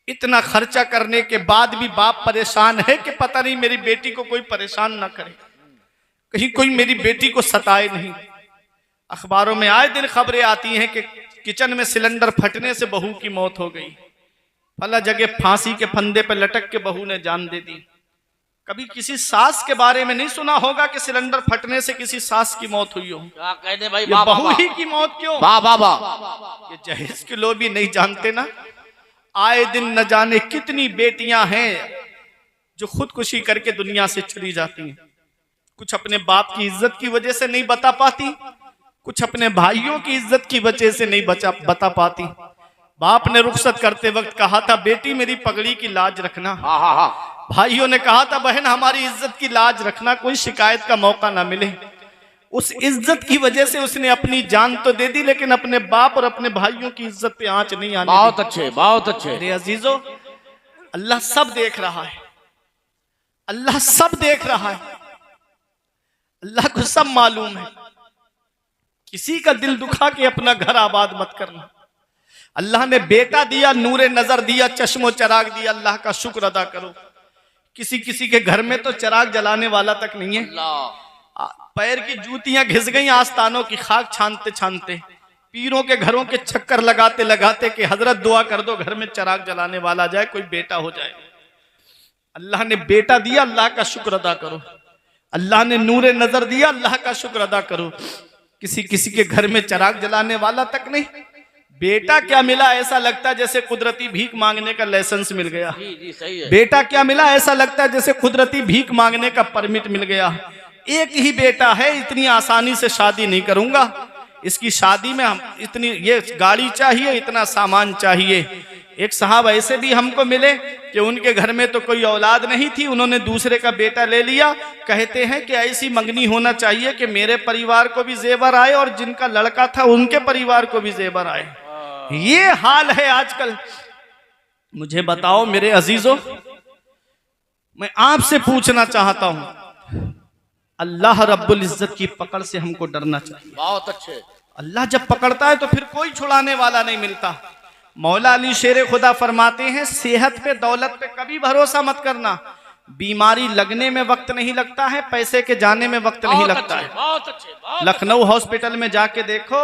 इतना खर्चा करने के बाद भी बाप परेशान है कि पता नहीं मेरी बेटी को कोई परेशान ना करे, कहीं कोई मेरी बेटी को सताए नहीं। अखबारों में आए दिन खबरें आती हैं कि किचन में सिलेंडर फटने से बहू की मौत हो गई, फला जगह फांसी के फंदे पर लटक के बहू ने जान दे दी। कभी किसी सास के बारे में नहीं सुना होगा कि सिलेंडर फटने से किसी सास की मौत हुई हो। क्या कहने भाई, ये बहू ही की मौत क्यों? वाह वाह वाह। ये जहेज के लोग भी नहीं जानते ना। आए दिन न जाने कितनी बेटियां हैं जो खुदकुशी करके दुनिया से चली जाती हैं। कुछ अपने बाप की इज्जत की वजह से नहीं बता पाती, कुछ अपने भाइयों की इज्जत की वजह से नहीं बता पाती। बाप ने रुखसत करते वक्त कहा था, बेटी मेरी पगड़ी की लाज रखना। भाइयों ने कहा था, बहन हमारी इज्जत की लाज रखना, कोई शिकायत का मौका ना मिले। उस इज्जत की वजह से उसने अपनी जान तो दे दी, लेकिन अपने बाप और अपने भाइयों की इज्जत पे आंच नहीं आने दी। बहुत अच्छे, बहुत अच्छे। मेरे अजीजों, अल्लाह सब देख रहा है, अल्लाह सब देख रहा है, अल्लाह को सब मालूम है। किसी का दिल दुखा के अपना घर आबाद मत करना। अल्लाह ने बेटा दिया, नूरे नजर दिया, चश्मो चराग दिया, अल्लाह का शुक्र अदा करो। किसी किसी के घर में तो चराग जलाने वाला तक नहीं है। पैर की जूतियां घिस गई आस्तानों की खाक छानते छानते, पीरों के घरों के चक्कर लगाते लगाते कि हजरत दुआ कर दो घर में चराग जलाने वाला जाए, कोई बेटा हो जाए। अल्लाह ने बेटा दिया, अल्लाह का शुक्र अदा करो। अल्लाह ने नूरे नजर दिया, अल्लाह का शुक्र अदा करो। किसी किसी के घर में चराग जलाने वाला तक नहीं। बेटा क्या मिला, ऐसा लगता है जैसे कुदरती भीख मांगने का लाइसेंस मिल गया। जी सही है। बेटा क्या मिला, ऐसा लगता है जैसे कुदरती भीख मांगने का परमिट मिल गया। एक ही बेटा है, इतनी आसानी से शादी नहीं करूंगा, इसकी शादी में हम इतनी ये गाड़ी चाहिए, इतना सामान चाहिए। एक साहब ऐसे भी हमको मिले कि उनके घर में तो कोई औलाद नहीं थी, उन्होंने दूसरे का बेटा ले लिया। कहते हैं कि ऐसी मंगनी होना चाहिए कि मेरे परिवार को भी जेवर आए और जिनका लड़का था उनके परिवार को भी जेवर आए। ये हाल है आजकल। मुझे बताओ मेरे अजीजों, मैं आपसे पूछना चाहता हूं, अल्लाह रब्बुल इज्जत की पकड़ से हमको डरना चाहिए। बहुत अच्छे। अल्लाह जब पकड़ता है तो फिर कोई छुड़ाने वाला नहीं मिलता। मौला अली शेर खुदा फरमाते हैं, सेहत पे दौलत पे कभी भरोसा मत करना। बीमारी लगने में वक्त नहीं लगता है, पैसे के जाने में वक्त नहीं लगता है। बहुत अच्छे। लखनऊ हॉस्पिटल में जाके देखो,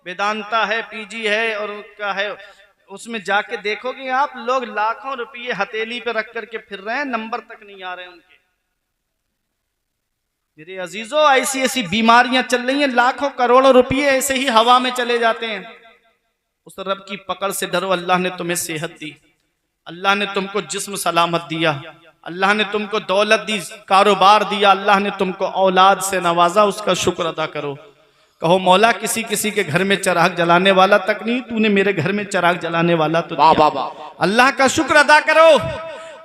वेदांता है, पीजी है और क्या है, उसमें जाके देखोगे आप, लोग लाखों रुपये हथेली पे रख करके फिर रहे हैं, नंबर तक नहीं आ रहे हैं उनके। मेरे अजीजों, ऐसी ऐसी बीमारियां चल रही हैं, लाखों करोड़ों रुपये ऐसे ही हवा में चले जाते हैं। उस रब की पकड़ से डरो। अल्लाह ने तुम्हें सेहत दी, अल्लाह ने तुमको जिस्म सलामत दिया, अल्लाह ने तुमको दौलत दी, कारोबार दिया, अल्लाह ने तुमको औलाद से नवाजा, उसका शुक्र अदा करो। कहो मौला किसी किसी के घर में चराग जलाने वाला तक नहीं, तूने मेरे घर में चराग जलाने वाला तो दिया। अल्लाह का शुक्र अदा करो।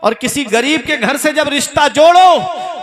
और किसी गरीब के घर से जब रिश्ता जोड़ो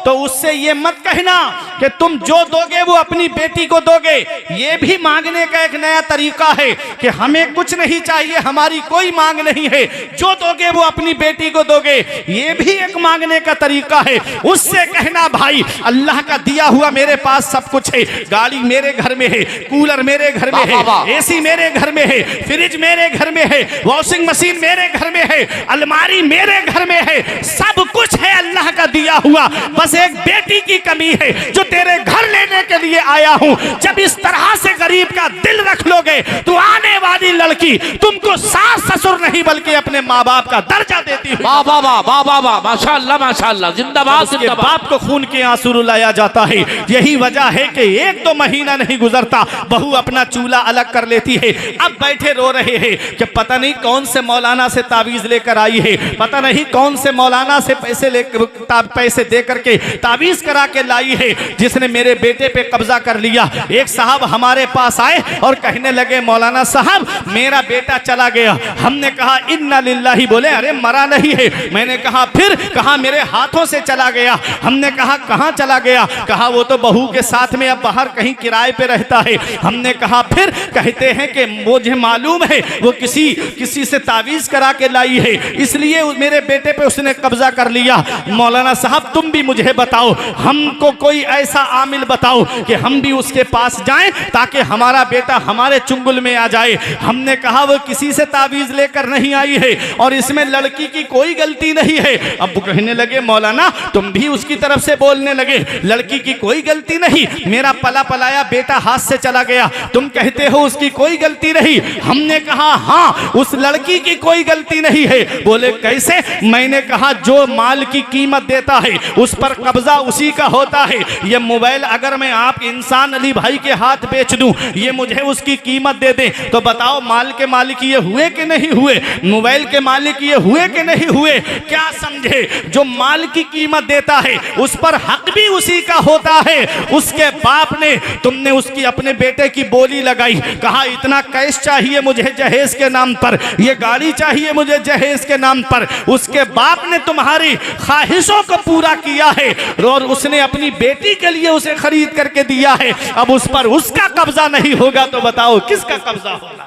तो उससे ये मत कहना कि तुम जो दोगे वो अपनी बेटी को दोगे। ये भी मांगने का एक नया तरीका है कि हमें कुछ नहीं चाहिए, हमारी कोई मांग नहीं है, जो दोगे वो अपनी बेटी को दोगे। ये भी एक मांगने का तरीका है। उससे कहना भाई अल्लाह का दिया हुआ मेरे पास सब कुछ है, गाड़ी मेरे घर में है, कूलर मेरे घर में है, एसी मेरे घर में है, फ्रिज मेरे घर में है, वॉशिंग मशीन मेरे घर में है, अलमारी मेरे घर में है, सब कुछ है अल्लाह का दिया हुआ। बस एक बेटी की कमी है जो तेरे घर लेने के लिए आया हूं। जब इस तरह से गरीब का दिल रख लोगे तो आने वाली लड़की तुमको सास ससुर नहीं बल्कि अपने माँ बाप का दर्जा देती है। वाह वाह वाह वाह वाह वाह, माशाअल्लाह माशाअल्लाह, जिंदाबाद जिंदाबाद। बाप को खून के आंसू रुलाया जाता है। यही वजह है कि एक दो महीना नहीं गुजरता बहू अपना चूल्हा अलग कर लेती है। अब बैठे रो रहे हैं कि पता नहीं कौन से मौलाना से तावीज लेकर आई है, पता नहीं कौन से मौलाना से पैसे दे करके तावीज करा के लाई है जिसने मेरे बेटे पे कब्जा कर लिया। एक साहब हमारे पास आए और कहने लगे मौलाना साहब मेरा बेटा चला गया। हमने कहा इन्ना लिल्लाही, बोले अरे मरा नहीं है। मैंने कहा फिर? कहा मेरे हाथों से चला गया। हमने कहा कहाँ चला गया? कहा वो तो बहू के साथ में अब बाहर कहीं किराए पे रहता है। हमने कहा फिर? कहते हैं कि मुझे मालूम है वो किसी से तावीज करा के लाई है, इसलिए मेरे बेटे पे उसने कब्जा कर लिया। मौलाना साहब तुम भी मुझे बताओ, हमको कोई ऐसा आमिल बताओ कि हम भी उसके पास जाएं ताकि हमारा बेटा हमारे चुंगल में आ जाए। हमने कहा वो किसी से तावीज लेकर नहीं आई है और इसमें लड़की की कोई गलती नहीं है। अब कहने लगे मौलाना तुम भी उसकी तरफ से बोलने लगे, लड़की की कोई गलती नहीं, मेरा पला पलाया बेटा हाथ से चला गया, तुम कहते हो उसकी कोई गलती नहीं। हमने कहा हाँ उस लड़की की कोई गलती नहीं है। बोले कैसे? मैंने कहा जो माल की कीमत देता है उस पर कब्जा उसी का होता है। ये मोबाइल अगर मैं आप इंसान अली भाई के हाथ बेच दूं, ये मुझे उसकी कीमत दे दे, तो बताओ माल के मालिक ये हुए कि नहीं हुए? मोबाइल के मालिक ये हुए कि नहीं हुए? क्या समझे? जो माल की कीमत देता है उस पर हक भी उसी का होता है। उसके बाप ने, तुमने उसकी अपने बेटे की बोली लगाई, कहा इतना कैश चाहिए मुझे जहेज के नाम पर, ये गाड़ी चाहिए मुझे जहेज के नाम पर। उसके बाप ने तुम्हारी ख्वाहिशों को पूरा किया है और उसने अपनी बेटी के लिए उसे खरीद करके दिया है। अब उस पर उसका कब्जा नहीं होगा तो बताओ किसका कब्जा होगा?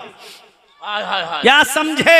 क्या समझे?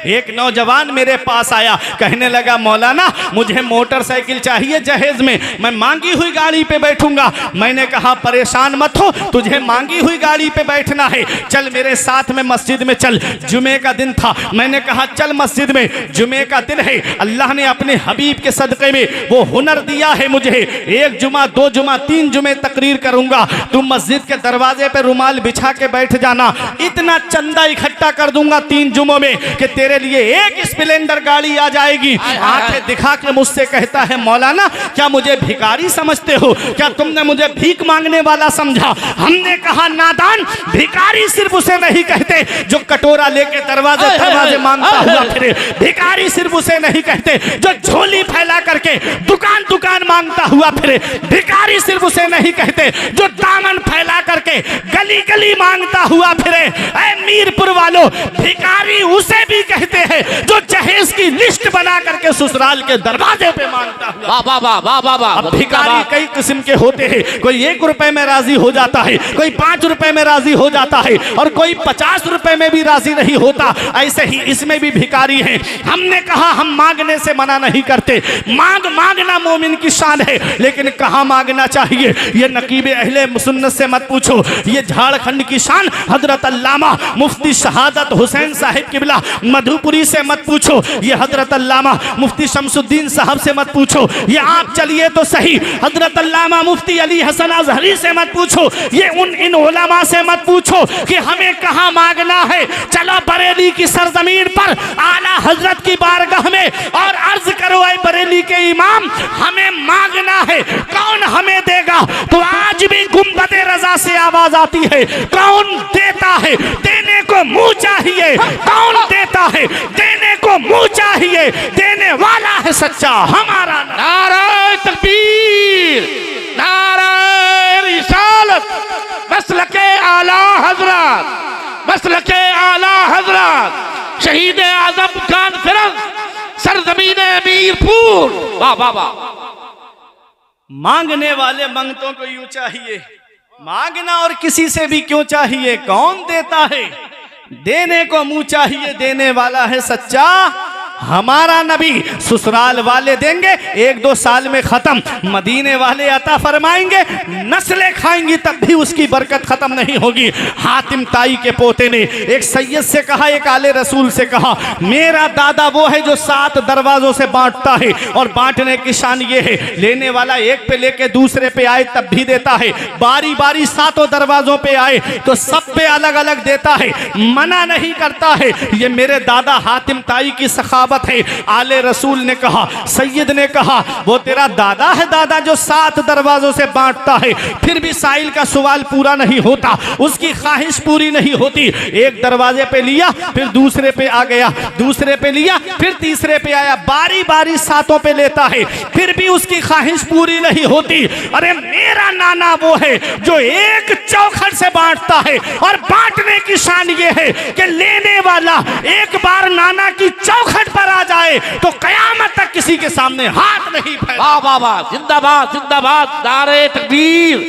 एक नौजवान मेरे पास आया, कहने लगा मौलाना मुझे मोटरसाइकिल चाहिए जहेज में, मैं मांगी हुई गाड़ी पे बैठूंगा। मैंने कहा परेशान मत हो, तुझे मांगी हुई गाड़ी पे बैठना है, चल मेरे साथ में मस्जिद में चल। जुमे का दिन था, मैंने कहा चल मस्जिद में, जुमे का दिन है, अल्लाह ने अपने हबीब के सदक़े में वो हुनर दिया है मुझे, एक जुमा 2 जुमा 3 जुमे तकरीर करूंगा, तुम मस्जिद के दरवाजे पे रुमाल बिछा के बैठ जाना, इतना चंदा इकट्ठा कर दूंगा 3 जुमों में कि तेरे लिए एक स्प्लेंडर गाड़ी आ जाएगी। आंखें दिखा के मुझसे कहता है मौलाना क्या मुझे भिखारी समझते हो? क्या तुमने मुझे भीख मांगने वाला समझा? हमने कहा नादान, भिखारी सिर्फ उसे नहीं कहते जो कटोरा लेके दरवाजे मांगता हुआ फिरे, भिखारी सिर्फ उसे नहीं कहते जो झोली फैला करके दुकान दुकान मांगता हुआ फिरे, भिखारी सिर्फ उसे नहीं कहते जो दामन फैला करके गली गली मांगता हुआ फिरे। ऐ मीरपुर वालों, भिखारी उसे भी कहते हैं जो जहेज की लिस्ट बना करके ससुराल के दरवाजे पे मांगता हुआ। वाह वाह वाह वाह वाह। अब भिखारी कई किस्म के होते हैं, कोई 1 रुपए में राजी हो जाता है, कोई 5 रुपए में राजी हो जाता है और कोई 50 रुपए में भी राजी नहीं होता। ऐसे ही इसमें भी भिखारी हैं। हमने कहा हम मांगने से मना नहीं करते, मांगना मोमिन की शान है, लेकिन कहाँ मांगना चाहिए ये नकीब अहले सुन्नत से मत पूछो, ये झारखंड की शान हजरत अल्लामा मुफ्ती शहादत हुसैन साहिब किबला मधुपुरी से मत पूछो, ये हजरत अल्लामा मुफ्ती शमसुद्दीन साहब से मत पूछो, ये आप चलिए तो सही हजरत अल्लामा मुफ्ती अली हसन अजहरी से मत पूछो, ये इन उलमा से मत पूछो कि हमें कहाँ मांगना है। चलो बरेली की सरजमीन पर आला हजरत की बारगाह में और अर्ज करो ऐ बरेली के इमाम हमें मांगना है, कौन हमें देगा? तो आज भी गुंबदे रजा से आवाज आती है, कौन देता है? देने को मुंह चाहिए। कौन देता है? देने को मुंह चाहिए। देने वाला है सच्चा हमारा। नारे तकबीर, नारे रिसालत, मसलके आला हजरत, मसलके आला हजरत, शहीद आजम कॉन्फ्रेंस सरजमीन मीरपुर। वाह वाह वाह। मांगने वाले मंगतों को यूं चाहिए, मांगना और किसी से भी क्यों चाहिए? कौन देता है? देने को मुंह चाहिए, देने वाला है सच्चा हमारा नबी। ससुराल वाले देंगे 1-2 साल में खत्म, मदीने वाले अता फरमाएंगे, नस्लें खाएंगी तब भी उसकी बरकत खत्म नहीं होगी। हातिम ताई के पोते ने एक सैयद से कहा, एक आले रसूल से कहा, मेरा दादा वो है जो 7 दरवाजों से बांटता है और बांटने की शान ये है, लेने वाला एक पे लेके दूसरे पे आए तब भी देता है, बारी बारी 7 दरवाजों पे आए तो सब पे अलग अलग देता है, मना नहीं करता है। ये मेरे दादा हातिम ताई की सखा नसाबत है। आले रसूल ने कहा, सैयद ने कहा, वो तेरा दादा है दादा जो 7 दरवाजों से बांटता है, फिर भी साइल का सवाल पूरा नहीं होता, उसकी ख्वाहिश पूरी नहीं होती। एक दरवाजे पे लिया, फिर दूसरे पे आ गया, दूसरे पे लिया, फिर तीसरे पे आया, बारी बारी 7 पे लेता है, फिर भी उसकी ख्वाहिश पूरी नहीं होती। अरे मेरा नाना वो है जो एक चौखट से बांटता है, और बांटने की शान ये है कि लेने वाला एक बार नाना की चौखट पर आ जाए तो कयामत तक किसी के सामने हाथ नहीं फैला। वाह वाह वाह, जिंदाबाद जिंदाबाद, नारे तकबीर,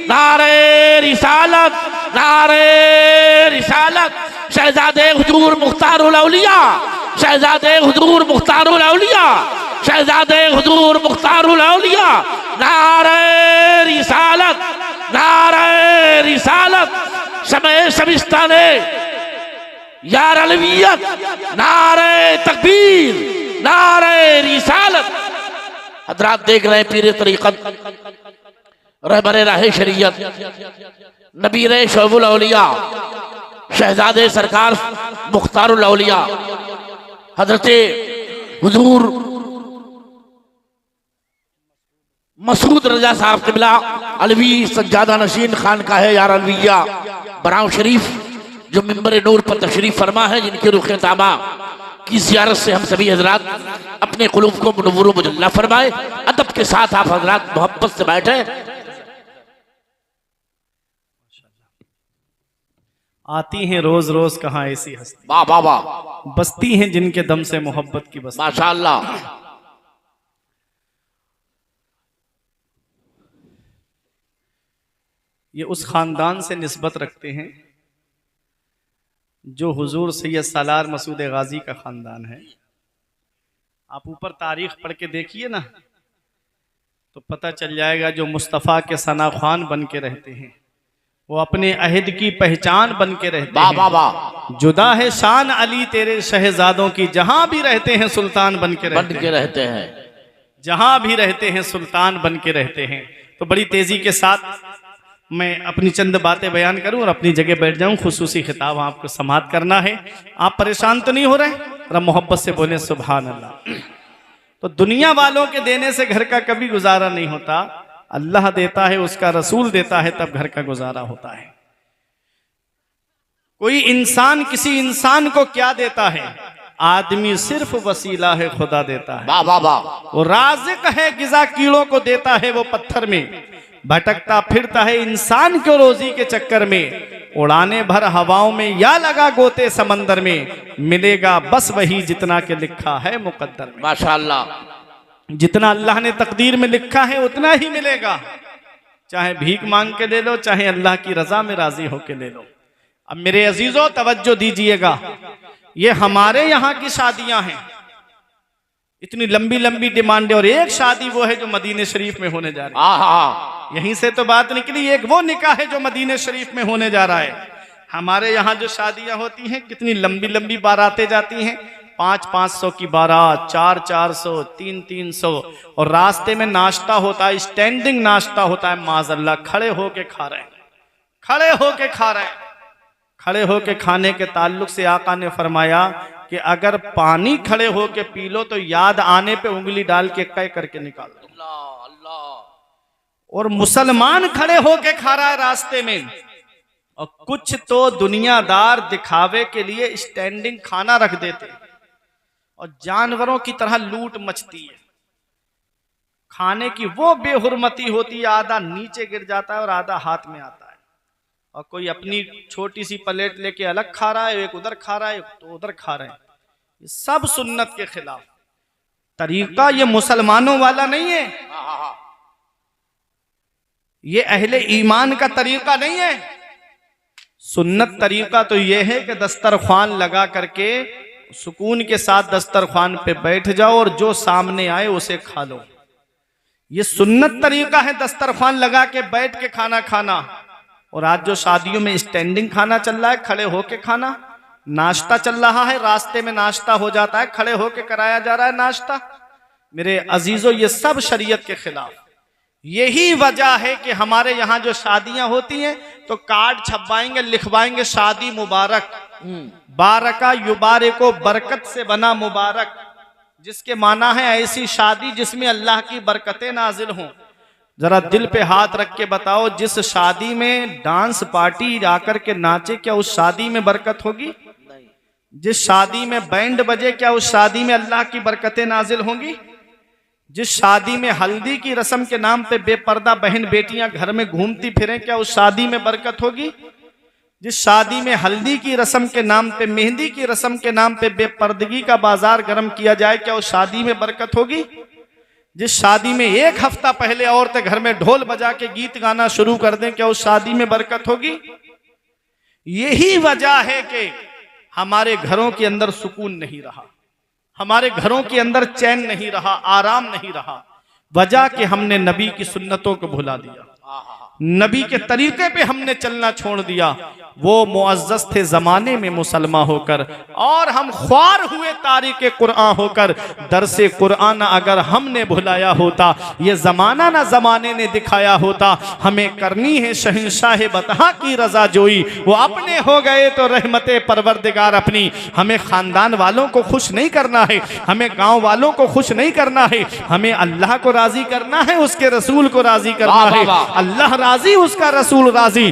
नारे रिसालत, नारे रिसालत। शहजादे हुजूर मुख्तारुल औलिया, शहजादे हुजूर मुख्तारुल औलिया, शहजादे हुजूर मुख्तारुल औलिया, नारे रिसालत, नारे रिसालत। समय शबिस्ताने यार अलवियत, नारे तकबीर, नारे रिसालत। हजरात देख रहे हैं पीर तरीक़त, रहबर राह शरीयत, नबीर शोबुल औलिया, शहजादे सरकार मुख्तारुल औलिया, हजरते हुजूर मसूद रजा साहब क़िबला अलवी सज्जादा नशीन खान का है यार अलविया बराव शरीफ, जो मिंबर नूर पर तशरीफ फरमा है, जिनके रुखे ताबा की ज़ियारत से हम सभी हजरात अपने क़ुलूब को मुनव्वर मुजल्ला फरमाए। अदब के साथ आप हजरात मोहब्बत से बैठे। आती हैं रोज रोज कहाँ ऐसी हस्ती, वाह वाह वाह, बसती हैं जिनके दम से मोहब्बत की बस्ती। माशाअल्लाह। ये उस खानदान से निस्बत रखते हैं जो हुजूर सैयद सालार मसूद गाजी का खानदान है। आप ऊपर तारीख पढ़ के देखिए ना तो पता चल जाएगा। जो मुस्तफ़ा के सना खान बन के रहते हैं, वो अपने अहद की पहचान बन के रहते हैं। वाह वाह, जुदा है शान अली तेरे शहजादों की, जहां भी रहते हैं सुल्तान बन के रहते हैं, जहां भी रहते हैं सुल्तान बन के रहते हैं। तो बड़ी तेजी के साथ मैं अपनी चंद बातें बयान करूं और अपनी जगह बैठ जाऊं। खुसूसी खिताब आपको समाअत करना है। आप परेशान तो नहीं हो रहे? जरा मोहब्बत से बोले सुभान अल्लाह। तो दुनिया वालों के देने से घर का कभी गुजारा नहीं होता, अल्लाह देता है, उसका रसूल देता है, तब घर का गुजारा होता है। कोई इंसान किसी इंसान को क्या देता है? आदमी सिर्फ वसीला है, खुदा देता है। वाह वाह वाह, वो राज़िक है, गिज़ा कीड़ों को देता है, वो पत्थर में भटकता फिरता है इंसान को रोजी के चक्कर में। उड़ाने भर हवाओं में या लगा गोते समंदर में, मिलेगा बस वही जितना के लिखा है मुकद्दर में। माशाअल्लाह। जितना अल्लाह ने तकदीर में लिखा है उतना ही मिलेगा, चाहे भीख मांग के ले लो, चाहे अल्लाह की रजा में राजी होके ले लो। अब मेरे अजीजों तवज्जो दीजिएगा, ये हमारे यहाँ की शादियां हैं, इतनी लंबी लंबी डिमांड है, और एक शादी वो है जो मदीने शरीफ में होने जा रही है। यहीं से तो बात निकली, एक वो निकाह है जो मदीने शरीफ में होने जा रहा है। हमारे यहाँ जो शादियां होती हैं कितनी लंबी लंबी बारातें जाती हैं, 500-500 की बारात, 400-400, 300-300, और रास्ते में नाश्ता होता है, स्टैंडिंग नाश्ता होता है। माज़अल्लाह, खड़े होके खा रहे हैं, खड़े होके खा रहे हैं। खड़े होके खाने के ताल्लुक से आका ने फरमाया कि अगर पानी खड़े होके पी लो तो याद आने पे उंगली डाल के कह करके निकाल दो। और मुसलमान खड़े होके खा रहा है रास्ते में, और कुछ तो दुनियादार दिखावे के लिए स्टैंडिंग खाना रख देते, और जानवरों की तरह लूट मचती है। खाने की वो बेहुरमती होती है, आधा नीचे गिर जाता है और आधा हाथ में आता है, और कोई अपनी छोटी सी प्लेट लेके अलग खा रहा है, एक उधर खा रहा है, तो उधर खा रहे हैं। ये सब सुन्नत के खिलाफ तरीका, ये मुसलमानों वाला नहीं है, ये अहले ईमान का तरीका नहीं है। सुन्नत तरीका तो ये है कि दस्तरख्वान लगा करके सुकून के साथ दस्तरख्वान पे बैठ जाओ और जो सामने आए उसे खा लो। ये सुन्नत तरीका है, दस्तरख्वान लगा के बैठ के खाना खाना। और आज जो शादियों में स्टैंडिंग खाना चल रहा है, खड़े होके खाना, नाश्ता चल रहा है, रास्ते में नाश्ता हो जाता है, खड़े होके कराया जा रहा है नाश्ता। मेरे अजीजों, ये सब शरीयत के खिलाफ। यही वजह है कि हमारे यहाँ जो शादियां होती हैं तो कार्ड छपवाएंगे, लिखवाएंगे शादी मुबारक, बारका युबारे को बरकत से बना मुबारक। जिसके माना है ऐसी शादी जिसमें अल्लाह की बरकतें नाजिल हों। जरा दिल पे हाथ रख के बताओ, जिस शादी में डांस पार्टी आकर के नाचे, क्या उस शादी में बरकत होगी? जिस शादी में बैंड बजे, क्या उस शादी में अल्लाह की बरकतें नाजिल होंगी? जिस शादी में हल्दी की रस्म के नाम पे बेपर्दा बहन बेटियां घर में घूमती फिरें, क्या उस शादी में बरकत होगी? जिस शादी में हल्दी की रस्म के नाम पे, मेहंदी की रस्म के नाम पे बेपर्दगी का बाजार गर्म किया जाए, क्या उस शादी में बरकत होगी? जिस शादी में एक हफ्ता पहले औरतें घर में ढोल बजा के गीत गाना शुरू कर दें, क्या उस शादी में बरकत होगी? यही वजह है कि हमारे घरों के अंदर सुकून नहीं रहा, हमारे घरों के अंदर चैन नहीं रहा, आराम नहीं रहा। वजह कि हमने नबी की सुन्नतों को भुला दिया, नबी के तरीके पे हमने चलना छोड़ दिया। वो मुअज़्ज़ज़ थे जमाने में मुसलमान होकर, और हम ख्वार हुए तारीके कुरान होकर। दरसे कुरान अगर हमने भुलाया होता, ये जमाना ना जमाने ने दिखाया होता। हमें करनी है शहंशाह बतहा की रजा जोई, वो अपने हो गए तो रहमते परवरदिगार अपनी। हमें खानदान वालों को खुश नहीं करना है, हमें गांव वालों को खुश नहीं करना है, हमें अल्लाह को राजी करना है, उसके रसूल को राजी करना है। अल्लाह राजी, उसका रसूल राजी।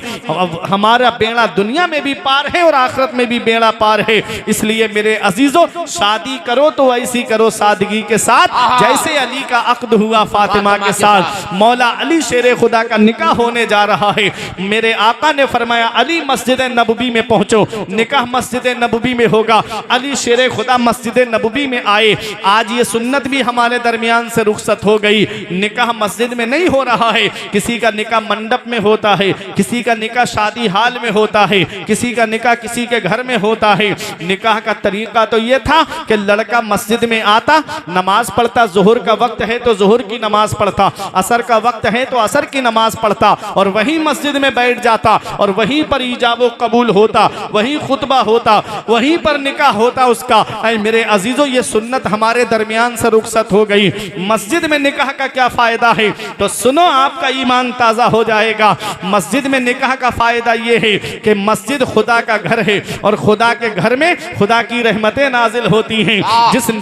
हमारा बेड़ा दुनिया में भी पार है और आखिरत में भी बेड़ा पार है। इसलिए मेरे अजीजों, शादी करो तो ऐसी करो सादगी के साथ, जैसे अली का अक्द हुआ फातिमा के साथ। मौला अली शेर खुदा का निकाह होने जा रहा है। मेरे आका ने फरमाया, अली मस्जिद नबवी में पहुंचो, निकाह मस्जिद नबवी में होगा। अली शेर खुदा मस्जिद नबवी में आए। आज ये सुन्नत भी हमारे दरमियान से रुखसत हो गई। निकाह मस्जिद में नहीं हो रहा है, किसी का निकाह मंडप में होता है, किसी का निकाह शादी हाल में होता है, किसी का निकाह किसी के घर में होता है। निकाह का तरीका तो ये था कि लड़का मस्जिद में आता, नमाज पढ़ता, जोहर का वक्त है तो जोहर की नमाज पढ़ता, असर का वक्त है तो असर की नमाज पढ़ता, और वहीं मस्जिद में बैठ जाता, और वहीं पर इजाबो कबूल होता, वहीं खुतबा होता, वहीं पर निकाह होता उसका। ऐ मेरे अजीजों, ये सुन्नत हमारे दरमियान से रुखसत हो गई। मस्जिद में निकाह का क्या फायदा है? तो सुनो, आपका ईमान ताजा हो जाएगा। मस्जिद में निकाह का फायदा ये है कि मस्जिद खुदा का घर है, और खुदा के घर में खुदा की रहमतें नाजिल होती हैं।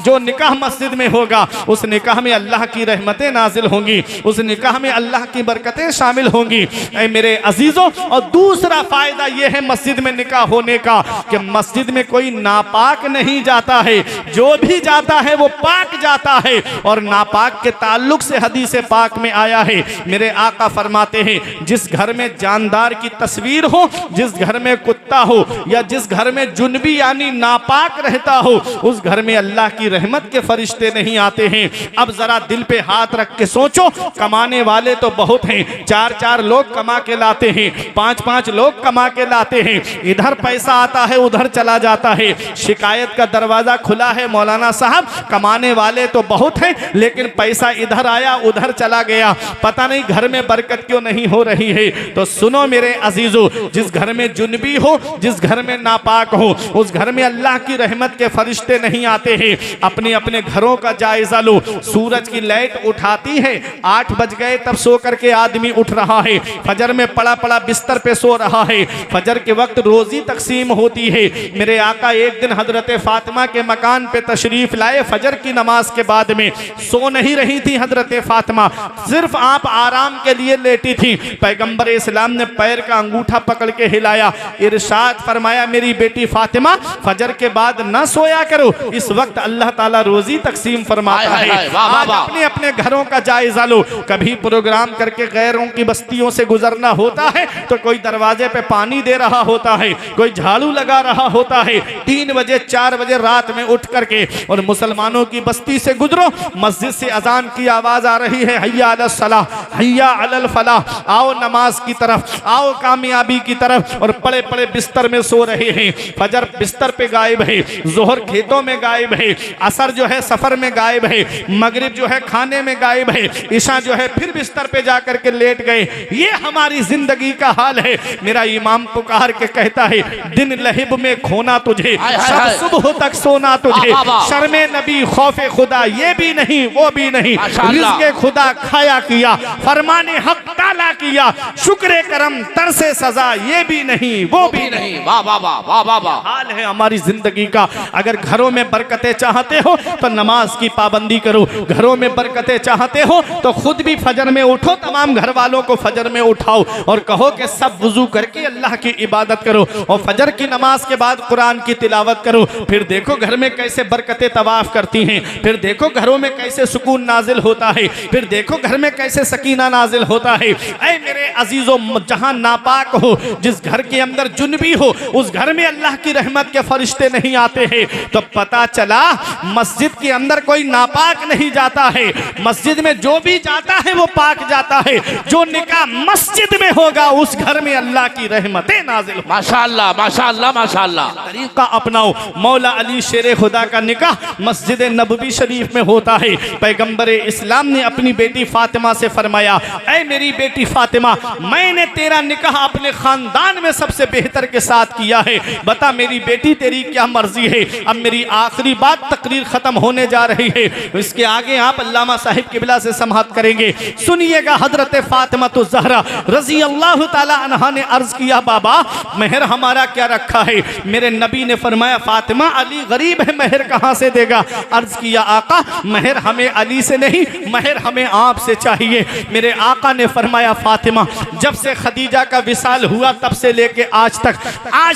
जो निकाह मस्जिद में होगा, उस निकाह में अल्लाह की रहमतें नाजिल होंगी, उस निकाह में अल्लाह की बरकतें शामिल होंगी। ऐ मेरे अजीजों, और दूसरा फायदा यह है मस्जिद में निकाह होने का कि मस्जिद में कोई नापाक नहीं जाता है, जो भी जाता है वो पाक जाता है। और नापाक के ताल्लुक से हदीस पाक में आया है, मेरे आका फरमाते हैं, जिस घर में जानदार की तस्वीर हो, जिस घर में कुत्ता हो, या जिस घर में जुनबी यानी नापाक रहता हो, उस घर में अल्लाह की रहमत के फरिश्ते नहीं आते हैं। अब जरा दिल पे हाथ रख के सोचो, कमाने वाले तो बहुत हैं, 4-4 लोग कमा के लाते हैं, 5-5 लोग कमा के लाते हैं, इधर पैसा आता है उधर चला जाता है। शिकायत का दरवाजा खुला है, मौलाना साहब कमाने वाले तो बहुत हैं, लेकिन पैसा इधर आया उधर चला गया, पता नहीं घर में बरकत क्यों नहीं हो रही है। तो सुनो मेरे अजीजों, जिस घर में जुनबी हो, जिस घर में नापाक हो, उस घर में अल्लाह की रहमत के फरिश्ते नहीं आते हैं। अपने अपने घरों का जायजा लो। सूरज की लाइट उठाती है, 8 बज गए तब सो करके आदमी उठ रहा है, फजर में पड़ा पड़ा बिस्तर पे सो रहा है, फजर के वक्त रोजी तकसीम होती है। मेरे आका एक दिन हजरत फातिमा के मकान पे तशरीफ लाए, फजर की नमाज के बाद में सो नहीं रही थी हजरत फातिमा, सिर्फ आप आराम के लिए लेटी थी। पैगंबर इस्लाम ने पैर का अंगूठा पकड़ के हिलाया, इरशाद फरमाया, मेरी बेटी फातिमा फजर के बाद न सोया करो, इस वक्त अल्लाह ताला रोजी तकसीम फरमाता है। आज अपने अपने घरों का जायजा लो। कभी प्रोग्राम करके गैरों की बस्तियों से गुजरना होता है तो कोई दरवाजे पे पानी दे रहा होता है, कोई झाड़ू लगा रहा होता है। 3 बजे 4 बजे रात में उठ करके और मुसलमानों की बस्ती से गुजरो, मस्जिद से अजान की आवाज आ रही है, हैया अलस सलाह, हैया अलल फलाह, आओ नमाज की तरफ, आओ कामयाबी की तरफ, और पड़े पड़े बिस्तर में सो रहे हैं। फजर बिस्तर पे गायब है, जोहर खेतों में गायब है, असर जो है सफर में गायब है, मगरिब जो है खाने में गायब है, ईशा जो है फिर बिस्तर पे जाकर के लेट गए। ये हमारी जिंदगी का हाल है। मेरा इमाम पुकार के कहता है, दिन लहिब में खोना तुझे, शब सुबह तक सोना तुझे, शर्मे नबी खौफे खुदा ये भी नहीं वो भी नहीं, रिज़्क़े खुदा खाया किया, फरमाने हक ताला अदा किया, शुक्र करम तरसे सजा ये भी नहीं वो भी नहीं। वाह वाह वाह वाह वाह वाह। हाल है हमारी जिंदगी का। अगर घरों में बरकतें चाहते हो तो नमाज की पाबंदी करो, घरों में बरकतें चाहते हो तो खुद भी फजर में उठो, तमाम घर वालों को फजर में उठाओ और कहो कि सब वुजू करके अल्लाह की इबादत करो और फजर की नमाज के बाद कुरान की तिलावत करो। फिर देखो घर में कैसे बरकतें तवाफ करती हैं, फिर देखो घरों में कैसे सुकून नाजिल होता है, फिर देखो घर में कैसे सकीना नाजिल होता है। ऐ मेरे अजीजों, जहां नापाक हो, जिस घर के अंदर जुनबी हो, उस घर में अल्लाह की रहमत के फरिश्ते नहीं आते हैं। तो पता चला मस्जिद के अंदर कोई नापाक नहीं जाता है, मस्जिद में जो भी जाता है वो पाक जाता है। जो निकाह मस्जिद में होगा उस घर में अल्लाह की रहमतें नाजिल हो। माशाअल्लाह माशाअल्लाह माशाअल्लाह। तरीका अपनाओ। मौला अली शेर खुदा का निकाह मस्जिद नबवी शरीफ में होता है। पैगंबर इस्लाम ने अपनी बेटी फातिमा से फरमाया, ऐ मेरी बेटी फातिमा, मैंने तेरा निकाह अपने खानदान में सबसे बेहतर के साथ किया है, बता मेरी बेटी तेरी क्या मर्जी है। अब मेरी आखिरी बात, तकरीर खत्म होने जा रही है, इसके आगे आप अल्लामा साहिब किबला से समाअत करेंगे। सुनिएगा, हजरत फातिमा तो जहरा रजी अल्लाह ताला अन्हा ने अर्ज किया, बाबा मेहर हमारा क्या रखा है। मेरे नबी ने फरमाया, फातिमा अली गरीब है, मेहर कहां से देगा। अर्ज किया, आका मेहर हमें अली से नहीं, मेहर हमें आप से चाहिए। मेरे आका ने फरमाया, फातिमा जब से खदीजा का विसाल हुआ तब से लेके आज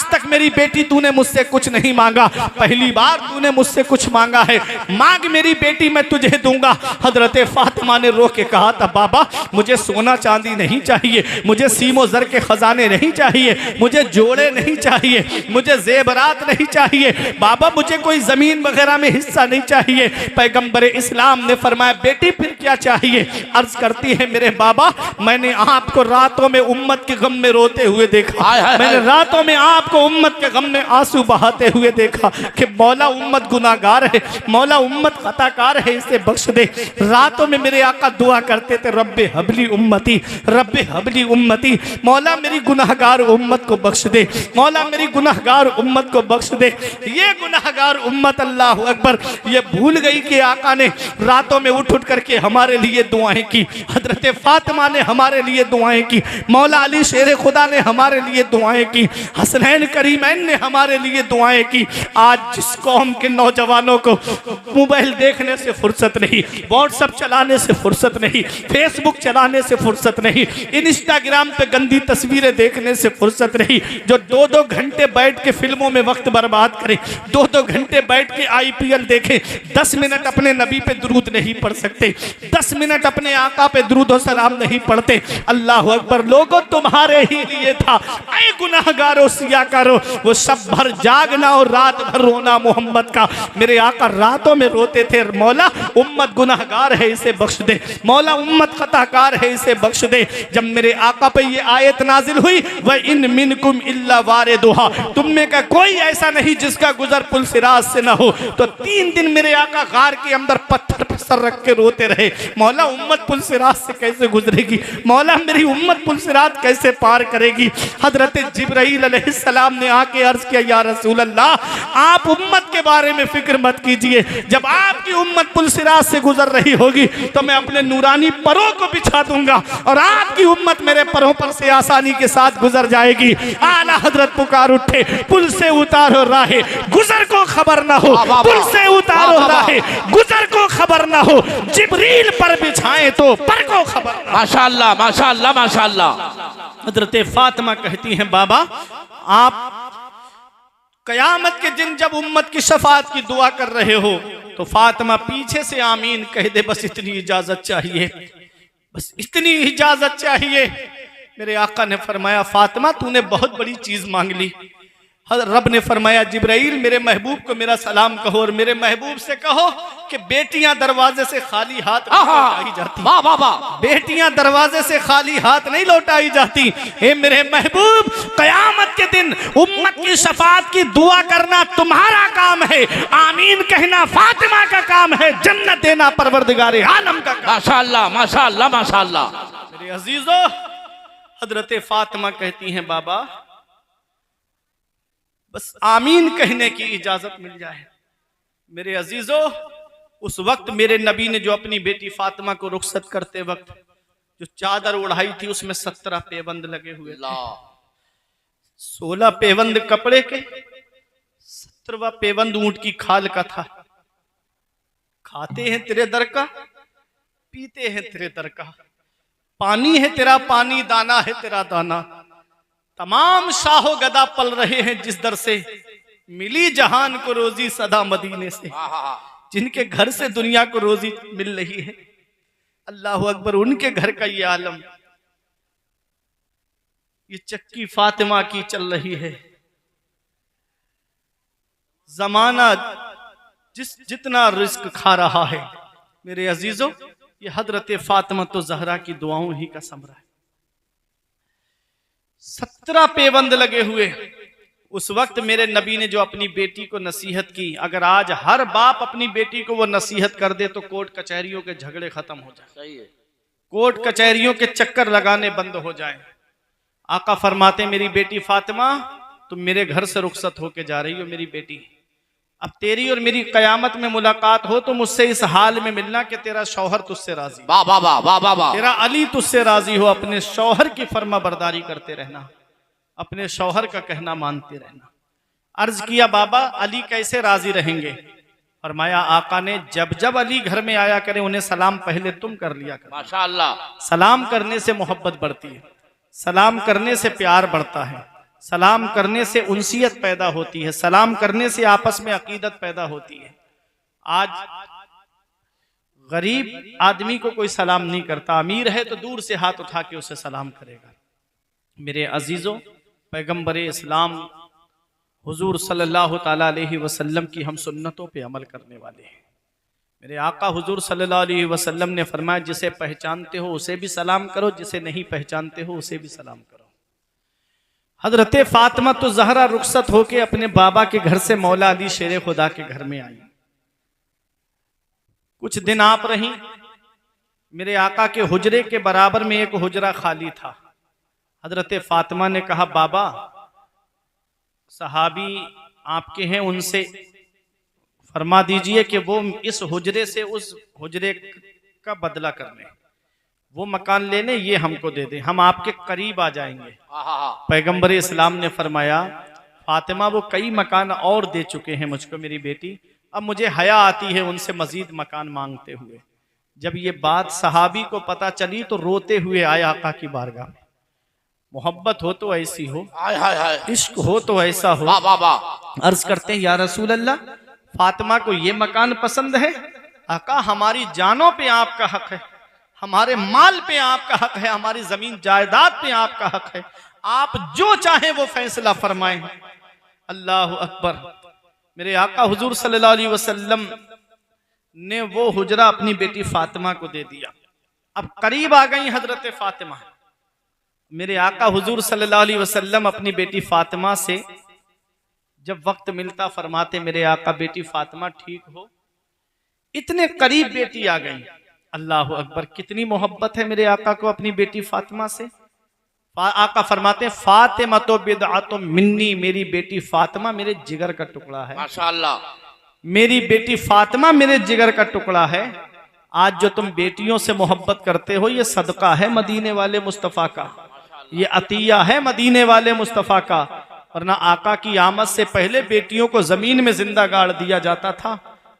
तक मेरी बेटी तूने मुझसे कुछ नहीं मांगा, पहली बार तूने मुझसे कुछ मांगा है, मांग मेरी बेटी मैं तुझे दूंगा। हजरत फातिमा ने रो के कहा था, बाबा मुझे सोना चांदी नहीं चाहिए, मुझे सीमो जर के खजाने नहीं चाहिए, मुझे जोड़े नहीं चाहिए, मुझे जेबरात नहीं चाहिए, बाबा मुझे कोई जमीन वगैरह में हिस्सा नहीं चाहिए। पैगंबर इस्लाम ने फरमाया, बेटी फिर क्या चाहिए। अर्ज करती है, मेरे बाबा मैंने आपको रातों में उम्मत के गम में रोते हुए देखा, मैंने रातों में आपको उम्मत के गम में आंसू बहाते हुए देखा कि मौला उम्मत गुनाहगार है, मौला उम्मत खताकार है, इसे बख्श दे। रातों में मेरे आका दुआ करते थे, रब्बे हबली उम्मती, रब्बे हबली उम्मती, मौला मेरी गुनाहगार उम्मत को बख्श दे, मौला मेरी गुनाहगार उम्मत को बख्श दे। ये गुनाहगार उम्मत, अल्लाह अकबर, ये भूल गई कि आका ने रातों में उठ करके हमारे लिए दुआएं की, हजरत फातिमा ने हमारे लिए दुआएं की, मौला अली शेर खुदा ने हमारे लिए दुआएं की, हसनैन करीमैन ने हमारे लिए दुआएं की। आज जिस कौम के नौजवानों को मोबाइल देखने से फुर्सत नहीं, व्हाट्सएप चलाने से फुर्सत नहीं, फेसबुक चलाने से फुर्सत नहीं, इंस्टाग्राम पे गंदी तस्वीरें देखने से फुर्सत नहीं, जो 2-2 घंटे बैठ के फिल्मों में वक्त बर्बाद करें, 2-2 घंटे बैठ के IPL देखें, 10 मिनट अपने नबी पे दुरूद नहीं पढ़ सकते, 10 मिनट अपने आका पे दुरूद और सलाम नहीं पढ़ते। अल्लाह अकबर, लोगों तुम्हारे ही लिए था, ऐ गुनाहगारों सियाकारो, वो सब भर जागना और रात भर रोना मोहम्मद का। मेरे आका रातों में रोते थे, मौला उम्मत गुनाहगार है इसे बख्श दे, मौला उम्मत खताकार है इसे बख्श दे। जब मेरे आका पे ये आयत नाजिल हुई, व इन मिनकुम इल्ला वारिदुहा, तुम में का कोई ऐसा नहीं जिसका गुजर पुल सिराज से न हो, तो 3 दिन मेरे आका गार के अंदर पत्थर पर सर रख के रोते रहे, मौला उम्मत पुल सिराज से कैसे गुजरेगी, मौला मेरी उम्मत पुल सिराज कैसे पार करेगी। हजरत जिब्राइल अलैहिस्सलाम ने आके अर्ज किया, या रसूल अल्लाह आप उम्मत के बारे में फिक्र मत कीजिए, जब आपकी उम्मत पुल सिराज से गुजर रही होगी तो मैं अपने नूरानी परों को बिछा दूंगा और आपकी उम्मत मेरे परों पर से आसानी के साथ गुजर जाएगी। आला हजरत पुकार उठे, पुल से उतारो राहे गुजर को खबर ना हो, पुल से उतारो राहे गुजर को खबर ना हो, जिब्रील पर बिछाएं तो पर को खबर ना। माशाअल्लाह माशाअल्लाह माशाअल्लाह। हजरत फातिमा कहती हैं, बाबा आप कयामत के दिन जब उम्मत की शफाअत की दुआ कर रहे हो तो फातिमा पीछे से आमीन कह दे, बस इतनी इजाजत चाहिए, बस इतनी इजाजत चाहिए। मेरे आका ने फरमाया, फातिमा तूने बहुत बड़ी चीज मांग ली। रब ने फरमाया, जिब्राइल मेरे महबूब को मेरा सलाम कहो और मेरे महबूब से कहो कि बेटियां दरवाजे से खाली हाथ नहीं लौटाई जाती, वाह वाह वाह, बेटियां दरवाजे से खाली हाथ नहीं लौटाई जाती। हे मेरे महबूब, कयामत के दिन उम्मत की शफाअत की दुआ करना तुम्हारा काम है, आमीन कहना फातिमा का काम है, जन्नत देना परवरदिगारे आलम का काम। माशाअल्लाह माशाअल्लाह माशाअल्लाह। मेरे अजीजों, हजरत फातिमा कहती हैं, बाबा बस आमीन कहने की इजाजत मिल जाए। मेरे अजीजों, उस वक्त मेरे नबी ने जो अपनी बेटी फातिमा को रुखसत करते वक्त जो चादर उड़ाई थी उसमें 17 पेबंद लगे हुए थे। अल्लाह 16 पेबंद कपड़े के, 17वां पेबंद ऊंट की खाल का था। खाते हैं तेरे दर का, पीते हैं तेरे दर का, पानी है तेरा पानी, दाना है तेरा दाना। तमाम शाहो गदा पल रहे हैं जिस दर से, मिली जहान को रोजी सदा मदीने से। जिनके घर से दुनिया को रोजी मिल रही है, अल्लाह अकबर, उनके घर का ये आलम, ये चक्की फातिमा की चल रही है। जमाना जितना रिस्क खा रहा है मेरे अजीजों, ये हजरत फातिमा तो जहरा की दुआओं ही का समरा है। 17 पेबंद लगे हुए। उस वक्त मेरे नबी ने जो अपनी बेटी को नसीहत की, अगर आज हर बाप अपनी बेटी को वो नसीहत कर दे तो कोर्ट कचहरियों के झगड़े खत्म हो जाए, सही है। कोर्ट कचहरियों के चक्कर लगाने बंद हो जाए। आका फरमाते, मेरी बेटी फातिमा, तुम मेरे घर से रुखसत होके जा रही हो मेरी बेटी। अब तेरी और मेरी कयामत में मुलाकात हो तो मुझसे इस हाल में मिलना कि तेरा शौहर तुझसे राजी, वाह वाह वाह वाह वाह वाह, तेरा अली तुझसे राजी हो। अपने शौहर की फर्मा बरदारी करते रहना, अपने शौहर का कहना मानते रहना। अर्ज किया, बाबा अली कैसे राजी रहेंगे? फरमाया, आका ने जब जब अली घर में आया करे उन्हें सलाम पहले तुम कर लिया कर। माशाअल्लाह। सलाम करने से मोहब्बत बढ़ती है, सलाम करने से प्यार बढ़ता है, सलाम करने से उनसियत पैदा होती है, सलाम करने से आपस में अकीदत पैदा होती है। आज गरीब आदमी को कोई सलाम नहीं करता, अमीर है तो दूर से हाथ उठा के उसे सलाम करेगा। मेरे अजीजों, पैगंबर इस्लाम हुजूर सल्लल्लाहु ताला अलैहि वसल्लम की हम सुन्नतों पे अमल करने वाले हैं। मेरे आका हुजूर सल्लल्लाहु अलैहि वसल्लम ने फरमाया, जिसे पहचानते हो उसे भी सलाम करो, जिसे नहीं पहचानते हो उसे भी सलाम करो। हजरत फातिमा तो जहरा रुखसत होके अपने बाबा के घर से मौला अली शेर खुदा के घर में आई। कुछ दिन आप रही। मेरे आका के हुजरे के बराबर में एक हुजरा खाली था। हजरत फातिमा ने कहा, बाबा सहाबी आपके हैं, उनसे फरमा दीजिए कि वो इस हुजरे से उस हुजरे का बदला कर लें, वो मकान लेने, ये हमको दे दें, हम आपके करीब आ जाएंगे। पैगंबर इस्लाम ने फरमाया, फातिमा वो कई मकान और दे चुके हैं मुझको मेरी बेटी, अब मुझे हया आती है उनसे मजीद मकान मांगते हुए। जब ये बात सहाबी को पता चली तो रोते हुए आए आका की बारगाह में। मोहब्बत हो तो ऐसी हो, इश्क हो तो ऐसा हो। अर्ज करते हैं, या रसूल अल्लाह, फातिमा को ये मकान पसंद है? आका, हमारी जानों पे आपका हक है, हमारे माल पे आपका हक है, हमारी जमीन जायदाद पे आपका हक है, आप जो चाहें वो फैसला फरमाएं। अल्लाह अकबर। मेरे आका हुजूर सल्लल्लाहु अलैहि वसल्लम ने वो हुजरा अपनी बेटी फातिमा को दे दिया। अब करीब आ गई हजरत फातिमा। मेरे आका हुजूर सल्लल्लाहु अलैहि वसल्लम अपनी बेटी फातिमा से जब वक्त मिलता फरमाते, मेरे आका बेटी फातिमा ठीक हो। इतने करीब बेटी आ गई। अल्लाह अकबर, कितनी मोहब्बत है मेरे आका को अपनी बेटी फातिमा से। आका फरमाते, फातिमा तो बिदअतुम मिन्नी, मेरी बेटी फातिमा मेरे जिगर का टुकड़ा है। माशाअल्लाह, मेरी बेटी फातिमा मेरे जिगर का टुकड़ा है। आज जो तुम बेटियों से मोहब्बत करते हो, ये सदका है मदीने वाले मुस्तफ़ा का, ये अतिया है मदीने वाले मुस्तफ़ा का। वरना आका की आमद से पहले बेटियों को जमीन में जिंदा गाड़ दिया जाता था।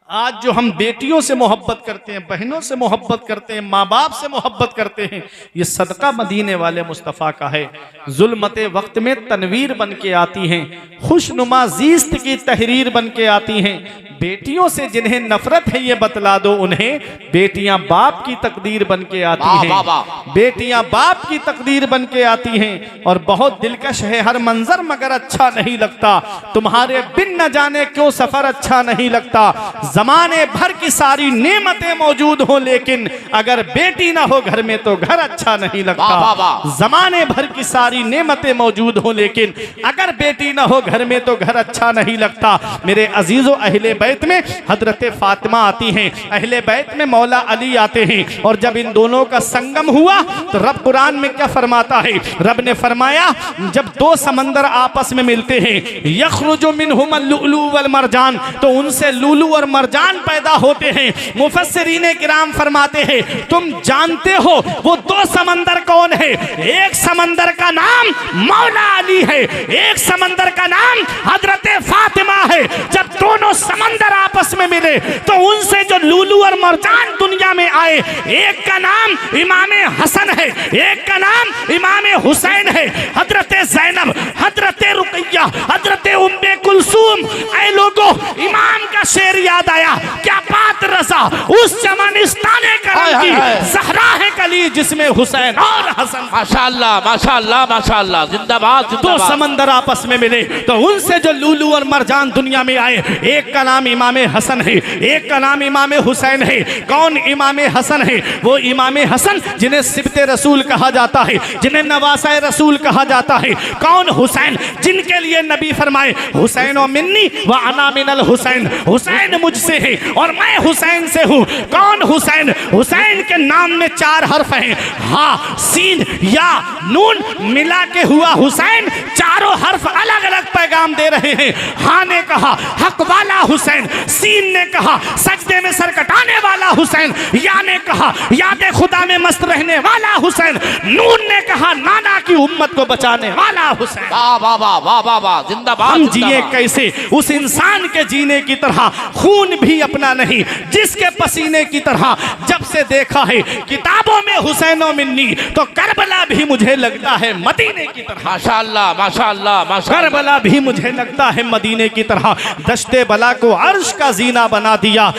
आज जो हम बेटियों से मोहब्बत करते हैं, बहनों से मोहब्बत करते हैं, माँ बाप से मोहब्बत करते हैं, ये सदका मदीने वाले मुस्तफ़ा का है। जुल्मते वक्त में तनवीर बन के आती हैं, खुशनुमा ज़ीस्त की तहरीर बन के आती हैं। बेटियों से जिन्हें नफरत है ये बतला दो उन्हें, बेटियां बाप की तकदीर बन के आती हैं, बेटियां बाप की तकदीर बन के आती हैं। और बहुत दिलकश है हर मंजर मगर अच्छा नहीं लगता, तुम्हारे बिन न जाने क्यों सफर अच्छा नहीं लगता। जमाने भर की सारी नेमतें मौजूद हो लेकिन अगर बेटी ना हो घर में तो घर अच्छा नहीं लगता। जमाने भर की सारी नेमतें मौजूद हो लेकिन अगर बेटी ना हो घर में तो घर अच्छा नहीं लगता। मेरे अजीजों, अहले बैत में हजरत फातिमा आती हैं, अहले बैत में मौला अली आते हैं। और जब इन दोनों का संगम हुआ तो रब कुरान में क्या फरमाता है? रब ने फरमाया, जब दो समंदर आपस में मिलते हैं, यखरुजु मिनहुम लुलु वल मरजान, तो उनसे लुलु और मरजान पैदा होते हैं। मुफस्सिरीन किराम फरमाते हैं तुम जानते हो वो दो समंदर कौन है? एक समंदर का नाम मौला अली है, एक समंदर का नाम हजरत फातिमा है। जब दोनों समंदर आपस में मिले तो उनसे जो लूलू और मरजान दुनिया में आए, एक का नाम इमाम हसन है, एक का नाम इमाम हुसैन है। हजरत ज़ैनब, हजरत रुकैया, हजरत उम्मे कुलसूम, ऐ लोगों इमाम का शेर याद आया, क्या बात रज़ा उस चमनिस्ताने करम की ज़हरा है कली जिसमें हुसैन और हसन। माशाअल्लाह माशाअल्लाह माशाअल्लाह, जिंदाबाद दो जिंदाबाद। समंदर आपस में मिले तो उनसे जो लूलू और मरजान दुनिया में आए, एक का नाम इमाम हसन है, एक का नाम इमाम हुसैन है। कौन इमाम हसन है? वो इमाम हसन जिन्हें सिबते रसूल कहा जाता है, जिन्हें नवासाए रसूल कहा जाता है। कौन हुसैन? जिनके लिए नबी फरमाए हुसैन और मिन्नी व अना मिनल हुसैन, हुसैन मुझसे है और मैं हुसैन से हूँ। कौन हुसैन? हुसैन के नाम में 4 हर्फ हैं, हा सीन या नून मिला के हुआ हुसैन। चारों हर्फ अलग अलग पैगाम दे रहे हैं। हा ने कहा हक वाला हुसैन, सीन ने कहा सजदे में सर कटाने वाला हुसैन, या ने कहा याद खुदा में मस्त रहने वाला हुसैन, नून ने कहा नाना की उम्मत को बचाने वाला हुसैन। वाह वाह वाह वाह वाह वाह, जिंदाबाद। हम जिए कैसे? उस इंसान के जीने की तरह, खून भी अपना नहीं जिसके पसीने की तरह। जब से देखा है किताबों में हुसैन और मिन्नी तो करबला भी मुझे लगता है मदीने की तरह। माशाअल्लाह माशाअल्लाह माशाअल्लाह। करबला भी मुझे लगता है मदीने की तरह। दश्ते बला को अर्श का जीना बना दिया,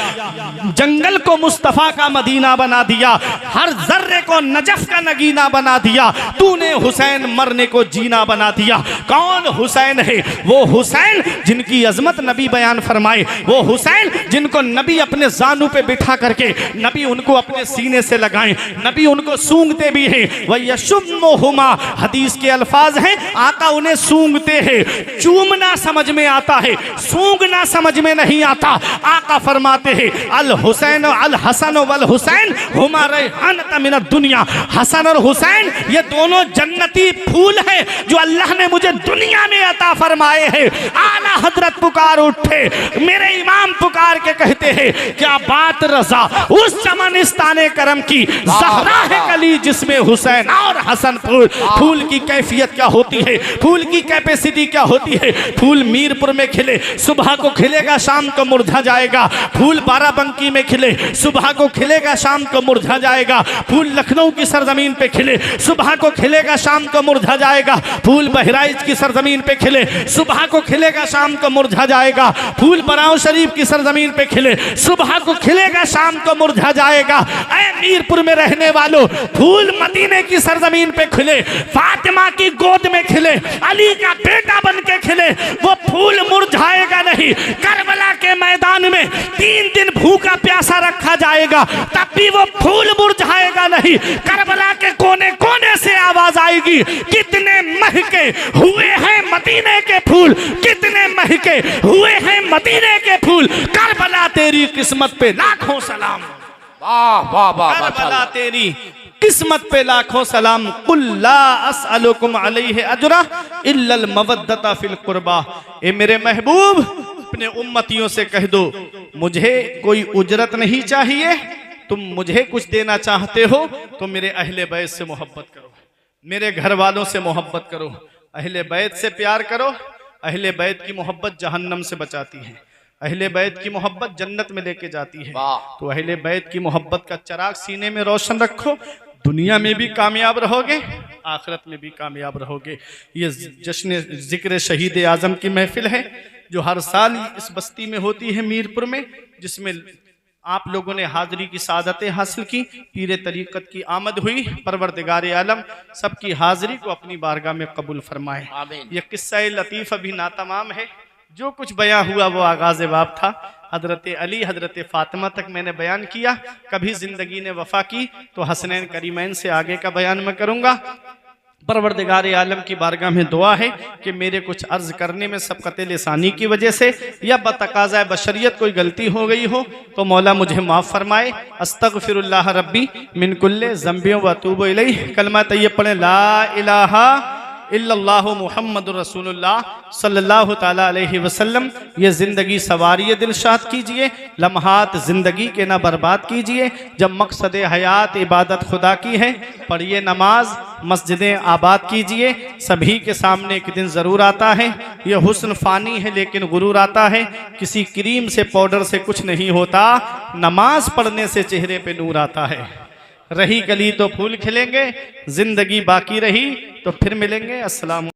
जंगल को मुस्तफा का मदीना बना दिया, हर जर्रे को नजफ का नगीना बना दिया। तूने हुसैन मरने को जीना बना दिया। कौन हुसैन है? वो हुसैन जिनकी अजमत नबी बयान फरमाए, वो हुसैन जिनको नबी अपने जानू पे बिठा करके नबी उनको अपने सीने से लगाएं, नबी उनको सूंघते भी हैं। वह यशुम्मुहुमा, हदीस के अल्फाज हैं, आका उन्हें सूंघते हैं। चूमना समझ में आता है, सूंघना समझ में नहीं आता। आका फरमाते हैं अल हुसैन अल हसन वल हुसैन हुमा रैहानत मिन दुनिया। हसन और हुसैन ये दोनों जन्नती फूल हैं जो अल्लाह ने मुझे दुनिया में अता फरमाए हैं। आला हजरत पुकार उठे, मेरे इमाम पुकार के कहते हैं क्या बात रज़ा उस चमनिस्ताने करम की ज़हरा है कली जिसमें हुसैन और हसन। फूल की कैफियत क्या होती है, फूल की कैपेसिटी क्या होती है? फूल मीरपुर में खिले सुबह को खिलेगा, शाम को मुरझा जाएगा। फूल बाराबंकी में खिले सुबह को खिलेगा, शाम को मुरझा जाएगा। फूल लखनऊ की सरजमीन पे खिले सुबह को खिलेगा, शाम को मुरझा जाएगा। फूल बहराइच की सरजमीन पे खिले सुबह को खिलेगा, शाम को मुरझा जाएगा। फूल बराव शरीफ की सरजमीन पे खिले सुबह को खिलेगा, शाम को मुरझा जाएगा। ऐ मीरपुर में रहने वालों, फूल मदीने की सरजमीन पे खिले, फातिमा की गोद में खिले, अली का बेटा बन के खिले, वो फूल मुरझाएगा नहीं। करबला के मैदान में 3 दिन भूखा प्यासा रखा जाएगा तब भी वो फूल मुरझाएगा नहीं। करबला के कोने कोने से आवाज आएगी कितने महके हुए हैं मदीने के फूल, कितने महके हुए हैं मदीने के फूल। करबला तेरी किस्मत पे लाखों सलाम। वाह वाह वाह, करबला तेरी किस्मत पे लाखों सलाम। कुल ला अस्अलुकुम अलैहि अजरा इल्लल मवद्दता फिल कुर्बा। ए मेरे महबूब, अपने उम्मतियों से कह दो मुझे कोई उजरत नहीं चाहिए। तुम मुझे कुछ देना चाहते हो तो मेरे अहले बैत से मोहब्बत करो, मेरे घर वालों से मोहब्बत करो, अहले बैत से प्यार करो। अहले बैत की मोहब्बत जहन्नम से बचाती है, अहले बैत की मोहब्बत जन्नत में लेके जाती है। तो अहले बैत की मोहब्बत का चिराग सीने में रोशन रखो, दुनिया में भी कामयाब रहोगे, आखिरत में भी कामयाब रहोगे। ये जश्न जिक्र शहीद आज़म की महफिल है जो हर साल इस बस्ती में होती है मीरपुर में, जिसमें आप लोगों ने हाजिरी की सादतें हासिल की, पीर तरीक़त की आमद हुई। परवरदिगार आलम सबकी हाजिरी को अपनी बारगाह में कबूल फरमाए। यह किस्सा लतीफ़ अभी नातमाम है, जो कुछ बयां हुआ वो आगाज़ बाब था। हजरत अली हजरत फातिमा तक मैंने बयान किया। कभी ज़िंदगी ने वफ़ा की तो हसनैन करीमैन से आगे का बयान मैं करूँगा। परवरदिगार आलम की बारगाह में दुआ है कि मेरे कुछ अर्ज़ करने में सबक़त लिसानी की वजह से या बतकाज़ा बशरियत कोई गलती हो गई हो तो मौला मुझे माफ़ फरमाए। अस्तग़फिरुल्लाह रब्बी मिन कुल्ले ज़ंबियों व अतूबु इलैह। कलमा तय्यब पढ़ें, ला इलाहा इल्लल्लाहु मुहम्मदुर रसूलुल्लाह सल्लल्लाहु ताला अलैहि वसल्लम। ये ज़िंदगी सवारिए दिलशाद कीजिए, लम्हात ज़िंदगी के ना बर्बाद कीजिए। जब मकसद हयात इबादत खुदा की है, पढ़िए नमाज, मस्जिदें आबाद कीजिए। सभी के सामने एक दिन ज़रूर आता है। यह हुस्न फ़ानी है लेकिन गुरूर आता है। किसी क्रीम से पाउडर से कुछ नहीं होता, नमाज पढ़ने से चेहरे पे नूर आता है। रही गली तो फूल खिलेंगे, ज़िंदगी बाकी रही तो फिर मिलेंगे। अस्सलाम।